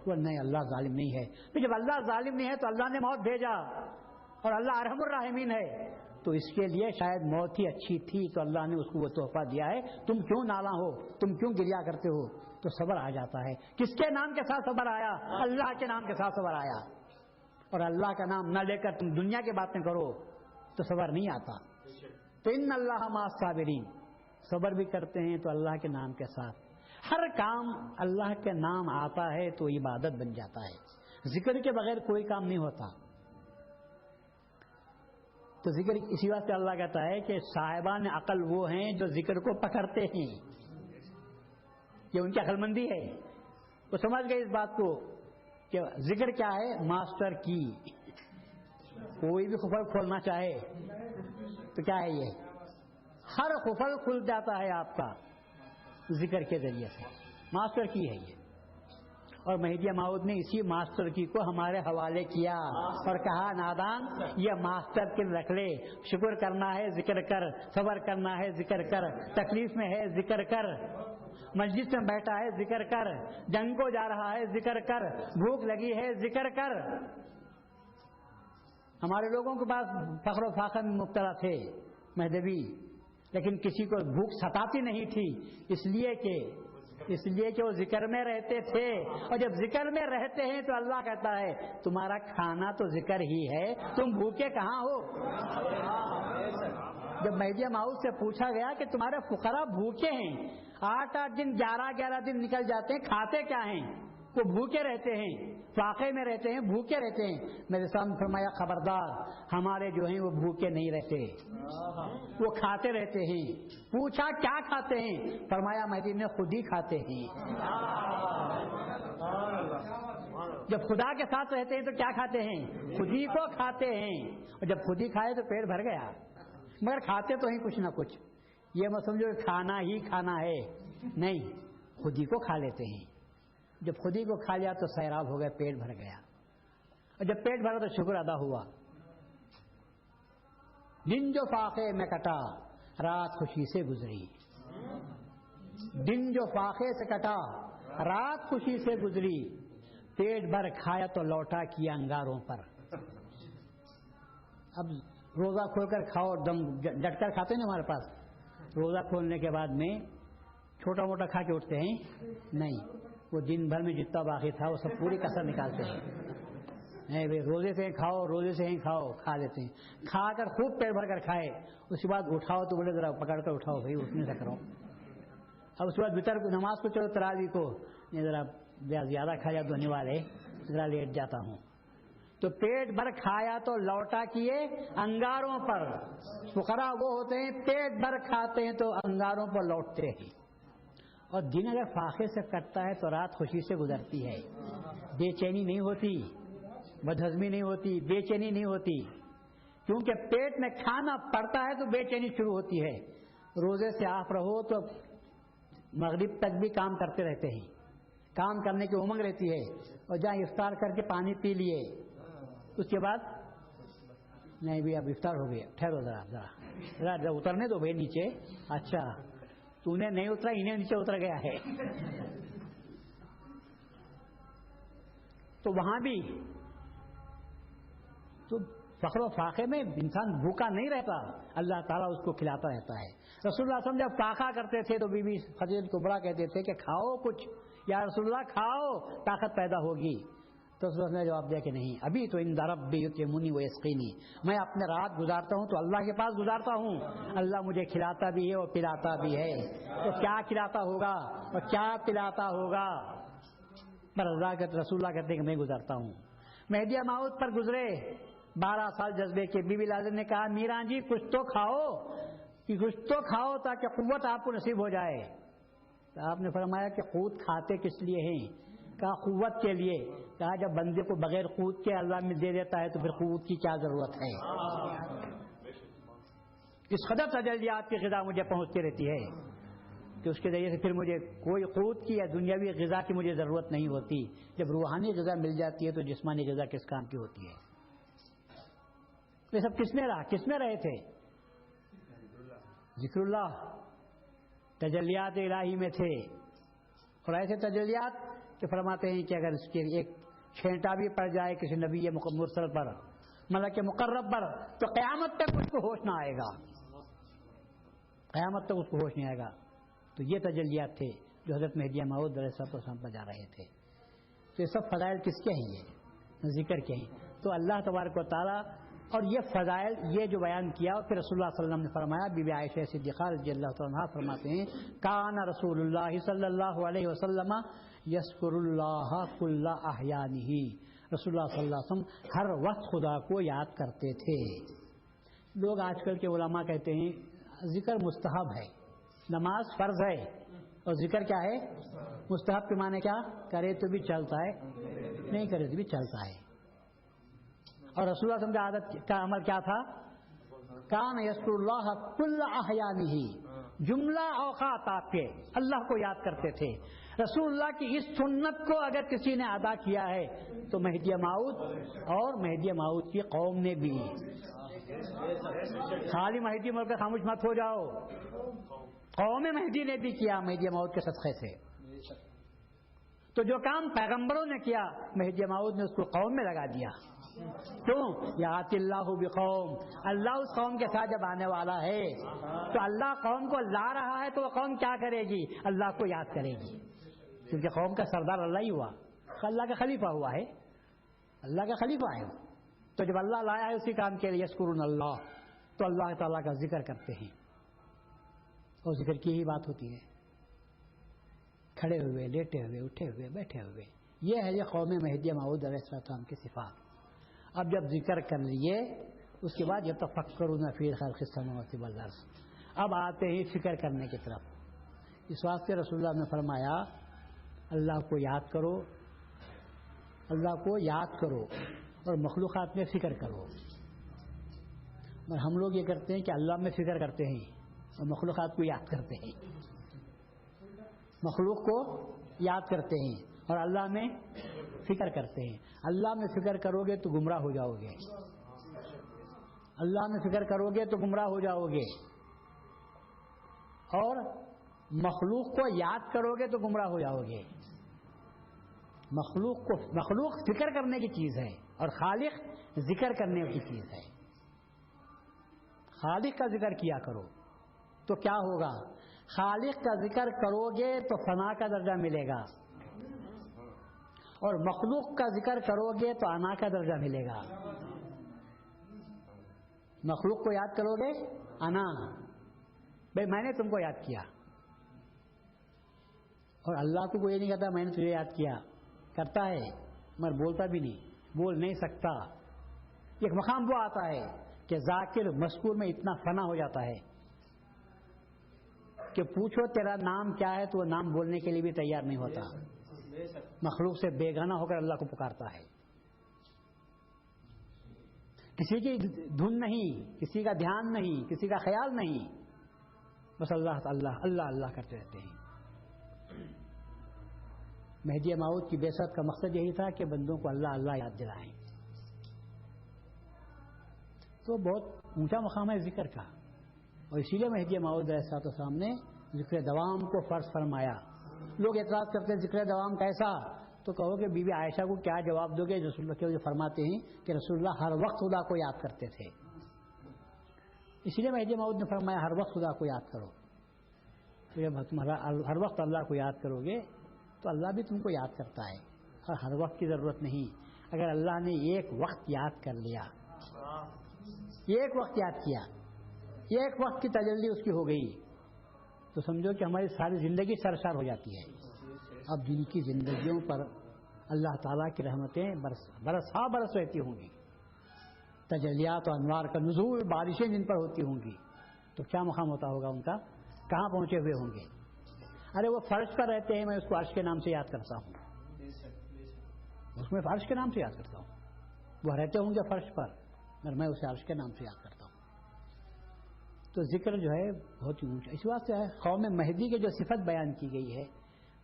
وہ نہیں، اللہ ظالم نہیں ہے۔ تو جب اللہ ظالم نہیں ہے تو اللہ نے موت بھیجا، اور اللہ ارحم الراحمین ہے، تو اس کے لیے شاید موت ہی اچھی تھی تو اللہ نے اس کو وہ تحفہ دیا ہے۔ تم کیوں نالاں ہو، تم کیوں گریا کرتے ہو؟ تو صبر آ جاتا ہے۔ کس کے نام کے ساتھ صبر آیا؟ اللہ کے نام کے ساتھ صبر آیا، اور اللہ کا نام نہ لے کر تم دنیا کی باتیں کرو تو صبر نہیں آتا۔ تو ان اللہ مع الصابرین، صبر بھی کرتے ہیں تو اللہ کے نام کے ساتھ۔ ہر کام اللہ کے نام آتا ہے تو عبادت بن جاتا ہے، ذکر کے بغیر کوئی کام نہیں ہوتا۔ تو ذکر اسی واسطے اللہ کہتا ہے کہ صاحبان عقل وہ ہیں جو ذکر کو پکڑتے ہیں، یہ ان کی عقل مندی ہے، وہ سمجھ گئے اس بات کو کہ ذکر کیا ہے؟ ماسٹر کی۔ کوئی بھی خفل کھولنا چاہے تو کیا ہے؟ یہ ہر خفل کھل جاتا ہے آپ کا ذکر کے ذریعے سے، ماسٹر کی ہے یہ۔ اور مہدی موعود نے اسی ماسٹر کی کو ہمارے حوالے کیا اور کہا نادان یہ ماسٹر کی رکھ لے، شکر کرنا ہے ذکر کر، صبر کرنا ہے ذکر کر، تکلیف میں ہے ذکر کر، مجلس میں بیٹھا ہے ذکر کر، جنگ کو جا رہا ہے ذکر کر، بھوک لگی ہے ذکر کر۔ ہمارے لوگوں کے پاس فخر و فاخر میں مبتلا تھے مہدوی، لیکن کسی کو بھوک ستاتی نہیں تھی، اس لیے کہ وہ ذکر میں رہتے تھے، اور جب ذکر میں رہتے ہیں تو اللہ کہتا ہے تمہارا کھانا تو ذکر ہی ہے، تم بھوکے کہاں ہو؟ جب مہدی موعود سے پوچھا گیا کہ تمہارے فقراء بھوکے ہیں، 8 دن 11 دن نکل جاتے ہیں، کھاتے کیا ہیں؟ وہ بھوکے رہتے ہیں، فاقے میں رہتے ہیں، بھوکے رہتے ہیں۔ میرے سامنے فرمایا خبردار، ہمارے جو ہیں وہ بھوکے نہیں رہتے، وہ کھاتے رہتے ہیں۔ پوچھا کیا کھاتے ہیں؟ فرمایا مہدی نے خود ہی کھاتے ہیں۔ جب خدا کے ساتھ رہتے ہیں تو کیا کھاتے ہیں؟ خود ہی کو کھاتے ہیں، اور جب خود ہی کھائے تو پیٹ بھر گیا، مگر کھاتے تو ہیں کچھ نہ کچھ۔ یہ مت سمجھو کہ کھانا ہی کھانا ہے، نہیں، خود ہی کو کھا لیتے ہیں۔ جب خود ہی کو کھا لیا تو سیراب ہو گئے، پیٹ بھر گیا، اور جب پیٹ بھرا تو شکر ادا ہوا۔ دن جو فاقے میں کٹا رات خوشی سے گزری، دن جو فاقے سے کٹا رات خوشی سے گزری، پیٹ بھر کھایا تو لوٹا کیا انگاروں پر۔ اب روزہ کھول کر کھاؤ، دم ڈٹ کر کھاتے ہیں ہمارے پاس، روزہ کھولنے کے بعد میں چھوٹا موٹا کھا کے اٹھتے ہیں، نہیں، وہ دن بھر میں جتنا باقی تھا وہ سب پوری کسر نکالتے ہیں۔ نہیں بھائی، روزے سے کھاؤ، روزے سے ہی کھاؤ، کھا لیتے ہیں، کھا کر خوب پیٹ بھر کر کھائے، اس کے بعد اٹھاؤ تو بولے ذرا پکڑ کر اٹھاؤ بھائی، اٹھنے سے کرو۔ اب اس کے بعد وتر کو نماز کو چلو، تراویح کو، یہ ذرا زیادہ کھا جا دھونے والے، ذرا لیٹ جاتا ہوں۔ تو پیٹ بھر کھایا تو لوٹا کیے انگاروں پر۔ فقراء وہ ہوتے ہیں پیٹ بھر کھاتے ہیں تو انگاروں پر لوٹتے ہیں، اور دن اگر فاقے سے کٹتا ہے تو رات خوشی سے گزرتی ہے، بے چینی نہیں ہوتی، بدہضمی نہیں ہوتی، بے چینی نہیں ہوتی، کیونکہ پیٹ میں کھانا پڑتا ہے تو بے چینی شروع ہوتی ہے۔ روزے سے آپ رہو تو مغرب تک بھی کام کرتے رہتے ہیں، کام کرنے کی امنگ رہتی ہے، اور جہاں افطار کر کے پانی پی لیے اس کے بعد نہیں بھی اب افطار ہو گیا، ٹھہرو ذرا اترنے دو بھائی نیچے، اچھا تو نے نہیں اترا، انہیں نیچے اتر گیا ہے۔ تو وہاں بھی تو فخر و فاقے میں انسان بھوکا نہیں رہتا، اللہ تعالیٰ اس کو کھلاتا رہتا ہے۔ رسول اللہ صلی اللہ علیہ وسلم جب فاقہ کرتے تھے تو بی بی خدیجہ کبریٰ کہتے تھے کہ کھاؤ کچھ، یا رسول اللہ کھاؤ طاقت پیدا ہوگی۔ تو اس نے جواب دیا کہ نہیں، ابھی تو ان ربی یطعمنی ویسقینی، میں اپنے رات گزارتا ہوں تو اللہ کے پاس گزارتا ہوں، اللہ مجھے کھلاتا بھی ہے اور پلاتا بھی ہے، تو کیا کھلاتا ہوگا اور کیا پلاتا ہوگا، پر اللہ کے رسول اللہ کہتے ہیں کہ میں گزارتا ہوں۔ مہدی موعود پر گزرے 12 سال جذبے کے، بی بی لازم نے کہا میران جی کچھ تو کھاؤ، کہ کچھ تو کھاؤ تاکہ قوت آپ کو نصیب ہو جائے۔ تو آپ نے فرمایا کہ قوت کھاتے کس لیے ہیں؟ کہا قوت کے لیے۔ کہا جب بندے کو بغیر قوت کے اللہ میں دے دیتا ہے تو پھر قوت کی کیا ضرورت ہے؟ اس قدر تجلیات کی غذا مجھے پہنچتی رہتی ہے کہ اس کے ذریعے سے پھر مجھے کوئی قوت کی یا دنیاوی غذا کی مجھے ضرورت نہیں ہوتی۔ جب روحانی غذا مل جاتی ہے تو جسمانی غذا کس کام کی ہوتی ہے؟ یہ سب کس میں رہا، کس میں رہے تھے؟ ذکر اللہ، تجلیات الہی میں تھے۔ اور ایسے تجلیات کہ فرماتے ہیں کہ اگر اس کے ایک چھینٹا بھی پڑ جائے کسی نبی مرسل پر، ملک مقرب پر، تو قیامت تک اس کو ہوش نہ آئے گا، قیامت تک اس کو ہوش نہیں آئے گا۔ تو یہ تجلیات تھے جو حضرت مہدی موعود علیہ السلام پر جا رہے تھے۔ تو یہ سب فضائل کس کے ہیں؟ یہ ذکر کے ہیں۔ تو اللہ تبارک و تعالیٰ اور یہ فضائل یہ جو بیان کیا، پھر رسول اللہ صلی اللہ علیہ وسلم نے فرمایا، بی بی عائشہ صدیقہ رضی اللہ تعالیٰ عنہا فرماتے ہیں کان رسول اللہ صلی اللہ علیہ وسلم یذکر اللہ کل احیانہ، رسول اللہ صلی اللہ علیہ وسلم ہر وقت خدا کو یاد کرتے تھے۔ لوگ آج کل کے علماء کہتے ہیں ذکر مستحب ہے، نماز فرض ہے اور ذکر کیا ہے؟ مستحب کے معنی کیا؟ کرے تو بھی چلتا ہے، نہیں کرے تو بھی چلتا ہے۔ اور رسول اللہ صلی اللہ علیہ وسلم کا عمل کیا تھا؟ کان یذکر اللہ کل احیانہ، جملہ اوقات آپ کے اللہ کو یاد کرتے تھے۔ رسول اللہ کی اس سنت کو اگر کسی نے ادا کیا ہے تو مہدی موعود اور مہدی موعود کی قوم نے بھی۔ خالی مہدی موعود کا خاموش مت ہو جاؤ، قوم مہدی نے بھی کیا مہدی موعود کے صدقے سے۔ تو جو کام پیغمبروں نے کیا مہدی موعود نے اس کو قوم میں لگا دیا۔ کیوں؟ یات اللہ بقوم، اللہ اس قوم کے ساتھ جب آنے والا ہے تو اللہ قوم کو لا رہا ہے تو وہ قوم کیا کرے گی؟ اللہ کو یاد کرے گی، کیونکہ قوم کا سردار اللہ ہی ہوا، اللہ کا خلیفہ ہوا ہے، اللہ کا خلیفہ ہے۔ تو جب اللہ لایا ہے اسی کام کے لیے یذکرون اللہ، تو اللہ تعالیٰ کا ذکر کرتے ہیں، اور ذکر کی ہی بات ہوتی ہے، کھڑے ہوئے، لیٹے ہوئے، اٹھے ہوئے، بیٹھے ہوئے۔ یہ ہے یہ قوم مہدی موعود علیہ السلام کی صفات۔ اب جب ذکر کر لیے اس کے بعد یتفکرون فی خلق السماوات والارض، اب آتے ہیں فکر کرنے کی طرف۔ اس واسطے رسول اللہ نے فرمایا اللہ کو یاد کرو، اللہ کو یاد کرو اور مخلوقات میں فکر کرو۔ اور ہم لوگ یہ کرتے ہیں کہ اللہ میں فکر کرتے ہیں اور مخلوقات کو یاد کرتے ہیں، مخلوق کو یاد کرتے ہیں اور اللہ میں فکر کرتے ہیں۔ اللہ میں فکر کرو گے تو گمراہ ہو جاؤ گے، اللہ میں فکر کرو گے تو گمراہ ہو جاؤ گے، اور مخلوق کو یاد کرو گے تو گمراہ ہو جاؤ گے۔ مخلوق فکر کرنے کی چیز ہے اور خالق ذکر کرنے کی چیز ہے۔ خالق کا ذکر کیا کرو تو کیا ہوگا؟ خالق کا ذکر کرو گے تو فنا کا درجہ ملے گا، اور مخلوق کا ذکر کرو گے تو انا کا درجہ ملے گا۔ مخلوق کو یاد کرو گے انا، بھائی میں نے تم کو یاد کیا، اور اللہ کو کوئی نہیں کہتا میں نے تجھے یاد کیا، کرتا ہے مگر بولتا بھی نہیں، بول نہیں سکتا۔ ایک مقام وہ آتا ہے کہ ذاکر مذکور میں اتنا فنا ہو جاتا ہے کہ پوچھو تیرا نام کیا ہے تو وہ نام بولنے کے لیے بھی تیار نہیں ہوتا، مخلوق سے بیگانہ ہو کر اللہ کو پکارتا ہے۔ کسی کی دھن نہیں، کسی کا دھیان نہیں، کسی کا خیال نہیں، بس اللہ اللہ اللہ اللہ کرتے رہتے ہیں۔ مہدی موعود کی بعثت کا مقصد یہی تھا کہ بندوں کو اللہ اللہ یاد دلائیں۔ تو بہت اونچا مقام ہے ذکر کا، اور اسی لیے مہدی موعود علیہ السلام نے ذکر دوام کو فرض فرمایا۔ لوگ اعتراض کرتے ہیں ذکر دوام کیسا؟ تو کہو کہ بی بی عائشہ کو کیا جواب دو گے؟ رسول اللہ کے فرماتے ہیں کہ رسول اللہ ہر وقت خدا کو یاد کرتے تھے، اسی لیے مہدی موعود نے فرمایا ہر وقت خدا کو یاد کرو۔ تو جب تم ہر وقت اللہ کو یاد کرو گے تو اللہ بھی تم کو یاد کرتا ہے، اور ہر وقت کی ضرورت نہیں۔ اگر اللہ نے ایک وقت یاد کر لیا، ایک وقت یاد کیا، ایک وقت کی تجلی اس کی ہو گئی، تو سمجھو کہ ہماری ساری زندگی سرشار ہو جاتی ہے۔ اب جن کی زندگیوں پر اللہ تعالیٰ کی رحمتیں برس رہتی ہوں گی، تجلیات و انوار کا نزول، بارشیں جن پر ہوتی ہوں گی، تو کیا مقام ہوتا ہوگا ان کا، کہاں پہنچے ہوئے ہوں گے۔ ارے وہ فرش پر رہتے ہیں، میں اس کو عرش کے نام سے یاد کرتا ہوں، اس میں فرش کے نام سے یاد کرتا ہوں، وہ رہتے ہوں گے فرش پر، مگر میں اسے عرش کے نام سے یاد کرتا ہوں۔ تو ذکر جو ہے بہت ہی اونچا، اس واسطے ہے قوم مہدی کی جو صفت بیان کی گئی ہے،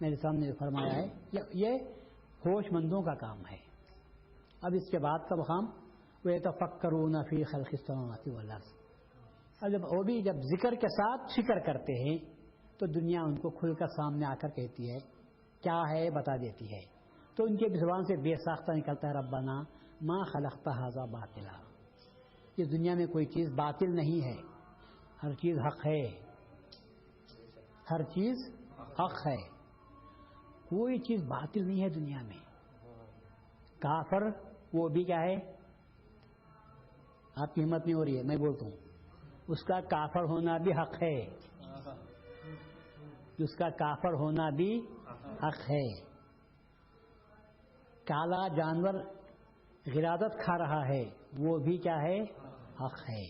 میرے سامنے جو فرمایا ہے، یہ ہوش مندوں کا کام ہے۔ اب اس کے بعد کا مقام وَيَتَفَكَّرُونَ فِي خَلْقِ السَّمَاوَاتِ وَالْأَرْضِ، اور جب وہ بھی جب ذکر کے ساتھ فکر کرتے ہیں تو دنیا ان کو کھل کر سامنے آ کر کہتی ہے کیا ہے، بتا دیتی ہے، تو ان کے زبان سے بے ساختہ نکلتا ہے ربنا ما خلقت ھذا باطلا، یہ دنیا میں کوئی چیز باطل نہیں ہے، ہر چیز حق ہے، ہر چیز حق ہے، کوئی چیز باطل نہیں ہے دنیا میں۔ کافر وہ بھی کیا ہے، آپ کی ہمت نہیں ہو رہی ہے، میں بولتا ہوں، اس کا کافر ہونا بھی حق ہے، اس کا کافر ہونا بھی حق ہے۔ کالا جانور غرادت کھا رہا ہے، وہ بھی کیا ہے، حق ہے۔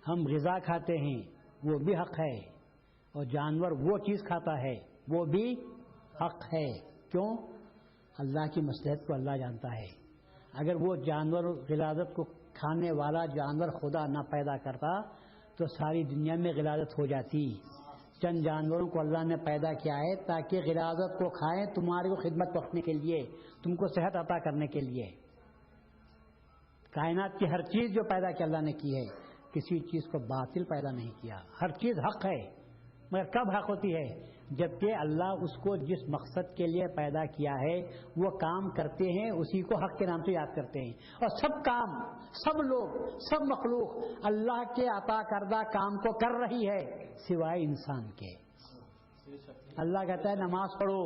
ہم غذا کھاتے ہیں، وہ بھی حق ہے، اور جانور وہ چیز کھاتا ہے وہ بھی حق ہے۔ کیوں؟ اللہ کی مصلحت کو اللہ جانتا ہے۔ اگر وہ جانور غلازت کو کھانے والا جانور خدا نہ پیدا کرتا تو ساری دنیا میں غلازت ہو جاتی۔ چند جانوروں کو اللہ نے پیدا کیا ہے تاکہ غلازت کو کھائیں، تمہاری کو خدمت بخشنے کے لیے، تم کو صحت عطا کرنے کے لیے۔ کائنات کی ہر چیز جو پیدا کی اللہ نے کی ہے، کسی چیز کو باطل پیدا نہیں کیا، ہر چیز حق ہے، مگر کب حق ہوتی ہے؟ جبکہ اللہ اس کو جس مقصد کے لیے پیدا کیا ہے وہ کام کرتے ہیں، اسی کو حق کے نام سے یاد کرتے ہیں۔ اور سب کام، سب لوگ، سب مخلوق اللہ کے عطا کردہ کام کو کر رہی ہے سوائے انسان کے۔ اللہ کہتا ہے نماز پڑھو،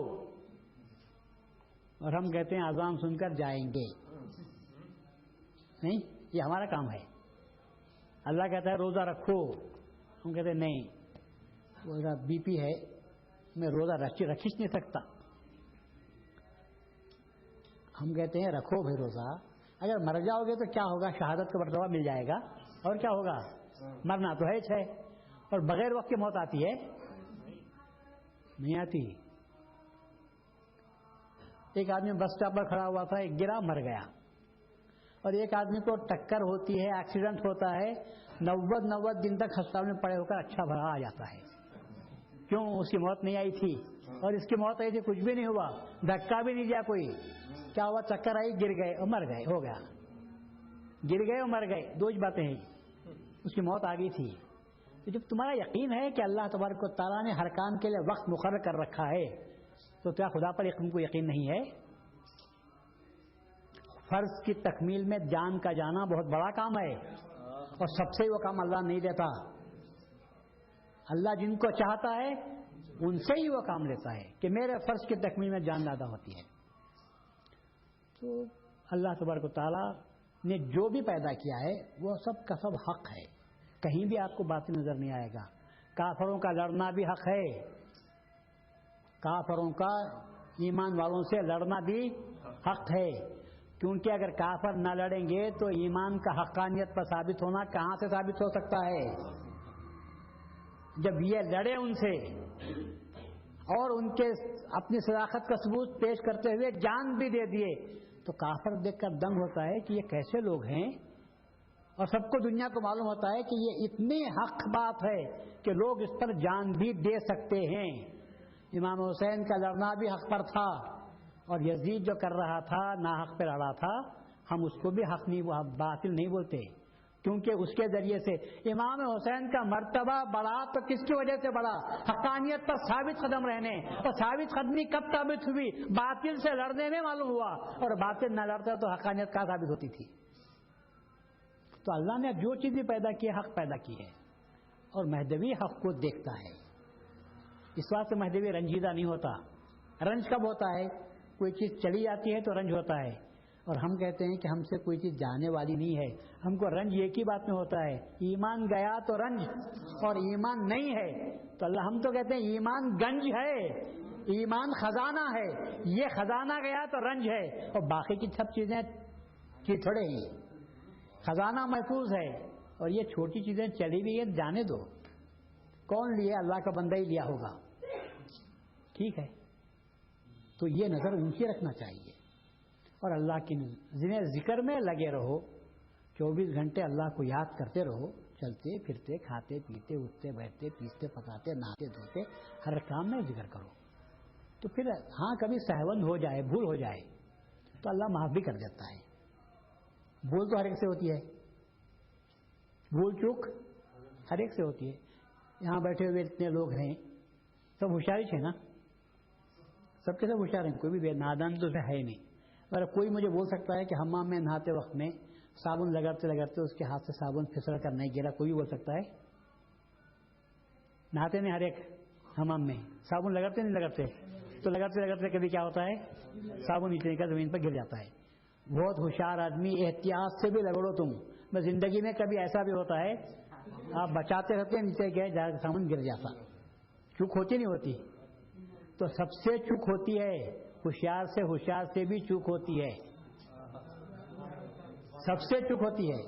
اور ہم کہتے ہیں اذان سن کر جائیں گے، نہیں، یہ ہمارا کام ہے۔ اللہ کہتا ہے روزہ رکھو، ہم کہتے ہیں نہیں، میرا بی پی ہے، میں روزہ رکھ نہیں سکتا۔ ہم کہتے ہیں رکھو بھائی روزہ، اگر مر جاؤ گے تو کیا ہوگا؟ شہادت کا مرتبہ مل جائے گا، اور کیا ہوگا؟ مرنا تو ہے، اور بغیر وقت کی موت آتی ہے؟ نہیں آتی۔ ایک آدمی بس اسٹاپ پر کھڑا ہوا تھا، ایک گرا، مر گیا، اور ایک آدمی کو ٹکر ہوتی ہے، ایکسیڈنٹ ہوتا ہے، 90 دن تک ہسپتال میں پڑے ہو کر اچھا بھلا آ جاتا ہے۔ کیوں؟ اس کی موت نہیں آئی تھی، اور اس کی موت آئی تھی، کچھ بھی نہیں ہوا، دھکا بھی نہیں دیا کوئی، کیا ہوا؟ چکر آئی، گر گئے اور مر گئے، ہو گیا، گر گئے اور مر گئے، دو ہی باتیں ہیں، اس کی موت آ گئی تھی۔ تو جب تمہارا یقین ہے کہ اللہ تبارک و تعالیٰ نے ہر کام کے لیے وقت مقرر کر رکھا ہے، تو کیا خدا پر تم کو یقین نہیں ہے؟ فرض کی تکمیل میں جان کا جانا بہت بڑا کام ہے، اور سب سے وہ کام اللہ نہیں دیتا۔ اللہ جن کو چاہتا ہے ان سے ہی وہ کام لیتا ہے کہ میرے فرض کی تکمیل میں جان زیادہ ہوتی ہے۔ تو اللہ تبارک و تعالیٰ نے جو بھی پیدا کیا ہے وہ سب کا سب حق ہے، کہیں بھی آپ کو باطل نظر نہیں آئے گا۔ کافروں کا لڑنا بھی حق ہے، کافروں کا ایمان والوں سے لڑنا بھی حق ہے، کیونکہ اگر کافر نہ لڑیں گے تو ایمان کا حقانیت پر ثابت ہونا کہاں سے ثابت ہو سکتا ہے؟ جب یہ لڑے ان سے اور ان کے اپنی صداقت کا ثبوت پیش کرتے ہوئے جان بھی دے دیے، تو کافر دیکھ کر دنگ ہوتا ہے کہ یہ کیسے لوگ ہیں، اور سب کو دنیا کو معلوم ہوتا ہے کہ یہ اتنی حق بات ہے کہ لوگ اس پر جان بھی دے سکتے ہیں۔ امام حسین کا لڑنا بھی حق پر تھا، اور یزید جو کر رہا تھا ناحق پہ لڑا تھا، ہم اس کو بھی حق نہیں، باطل نہیں بولتے، کیونکہ اس کے ذریعے سے امام حسین کا مرتبہ بڑھا تو کس کی وجہ سے بڑھا؟ حقانیت پر ثابت قدم رہنے، اور ثابت قدمی کب ثابت ہوئی؟ باطل سے لڑنے میں معلوم ہوا، اور باطل نہ لڑتا تو حقانیت کہاں ثابت ہوتی تھی؟ تو اللہ نے جو چیز بھی پیدا کی ہے حق پیدا کی ہے، اور مہدوی حق کو دیکھتا ہے، اس واسطے مہدوی رنجیدہ نہیں ہوتا۔ رنج کب ہوتا ہے؟ کوئی چیز چلی جاتی ہے تو رنج ہوتا ہے، اور ہم کہتے ہیں کہ ہم سے کوئی چیز جانے والی نہیں ہے. ہم کو رنج ایک ہی بات میں ہوتا ہے, ایمان گیا تو رنج, اور ایمان نہیں ہے تو اللہ. ہم تو کہتے ہیں ایمان گنج ہے, ایمان خزانہ ہے, یہ خزانہ گیا تو رنج ہے, اور باقی کی سب چیزیں تھوڑے ہی. خزانہ محفوظ ہے اور یہ چھوٹی چیزیں چلی بھی ہیں, جانے دو. کون لیے؟ اللہ کا بندہ ہی لیا ہوگا. ٹھیک ہے, تو یہ نظر اونچی رکھنا چاہیے اور اللہ کی ذکر میں لگے رہو. 24 گھنٹے اللہ کو یاد کرتے رہو, چلتے پھرتے کھاتے پیتے اٹھتے بیٹھتے پیستے پکاتے نہاتے دھوتے ہر کام میں ذکر کرو. تو پھر ہاں کبھی سہون ہو جائے, بھول ہو جائے تو اللہ معاف بھی کر دیتا ہے. بھول تو ہر ایک سے ہوتی ہے, بھول چوک ہر ایک سے ہوتی ہے. یہاں بیٹھے ہوئے اتنے لوگ ہیں, سب ہوشیاری ہے نا, سب کے سب ہوشیار ہیں, کوئی بھی نادان تو ہے نہیں. اور کوئی مجھے بول سکتا ہے کہ حمام میں نہاتے وقت میں صابن لگاتے لگاتے اس کے ہاتھ سے صابن پھسل کر نہیں گرا, کوئی بھی بول سکتا ہے؟ نہاتے نہیں ہر ایک حمام میں, صابن لگاتے نہیں لگاتے, تو لگاتے لگاتے کبھی کیا ہوتا ہے, صابن نیچے کا زمین پر گر جاتا ہے. بہت ہوشیار آدمی, احتیاط سے بھی رگڑو تم. بس زندگی میں کبھی ایسا بھی ہوتا ہے آپ بچاتے رہتے ہیں, نیچے گئے جا کے صابن گر جاتا. چوک ہوتی نہیں ہوتی؟ تو سب سے چوک ہوتی ہے, ہوشیار سے بھی چوک ہوتی ہے, سب سے چوک ہوتی ہے.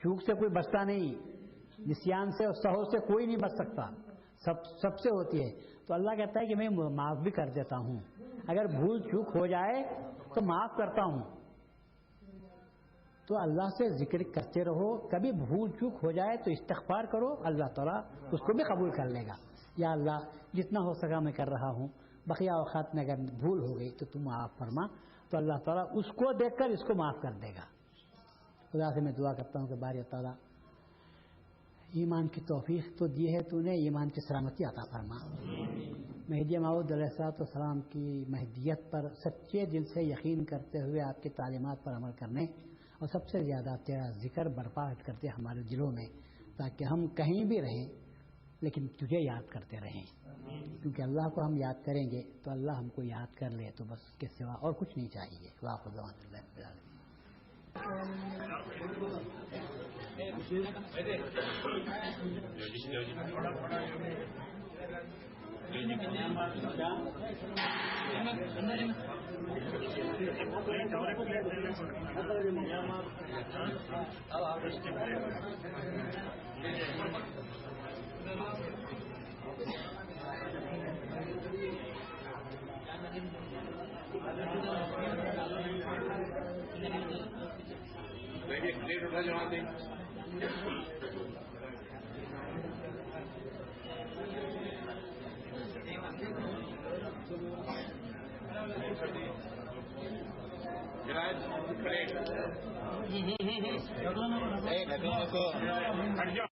چوک سے کوئی بچتا نہیں, نسیان سے اور سہو سے کوئی نہیں بچ سکتا, سب سے ہوتی ہے. تو اللہ کہتا ہے کہ میں معاف بھی کر دیتا ہوں, اگر بھول چوک ہو جائے تو معاف کرتا ہوں. تو اللہ سے ذکر کرتے رہو, کبھی بھول چوک ہو جائے تو استغفار کرو, اللہ تعالیٰ اس کو بھی قبول کر لے گا. یا اللہ جتنا ہو سکا میں کر رہا ہوں, بقیہ اوقات میں اگر بھول ہو گئی تو تم معاف فرما. تو اللہ تعالیٰ اس کو دیکھ کر اس کو معاف کر دے گا. خدا سے میں دعا کرتا ہوں کہ باری تعالیٰ ایمان کی توفیق تو دی ہے تو نے, ایمان کی سلامتی عطا فرما. مہدی موعود علیہ السلام کی مہدیت پر سچے دل سے یقین کرتے ہوئے آپ کی تعلیمات پر عمل کرنے, اور سب سے زیادہ تیرا ذکر برپا کرتے ہمارے دلوں میں, تاکہ ہم کہیں بھی رہیں لیکن تجھے یاد کرتے رہیں. کیونکہ اللہ کو ہم یاد کریں گے تو اللہ ہم کو یاد کر لے, تو بس اس کے سوا اور کچھ نہیں چاہیے. واخر دعوانا الحمد للہ رب العالمین.
جناب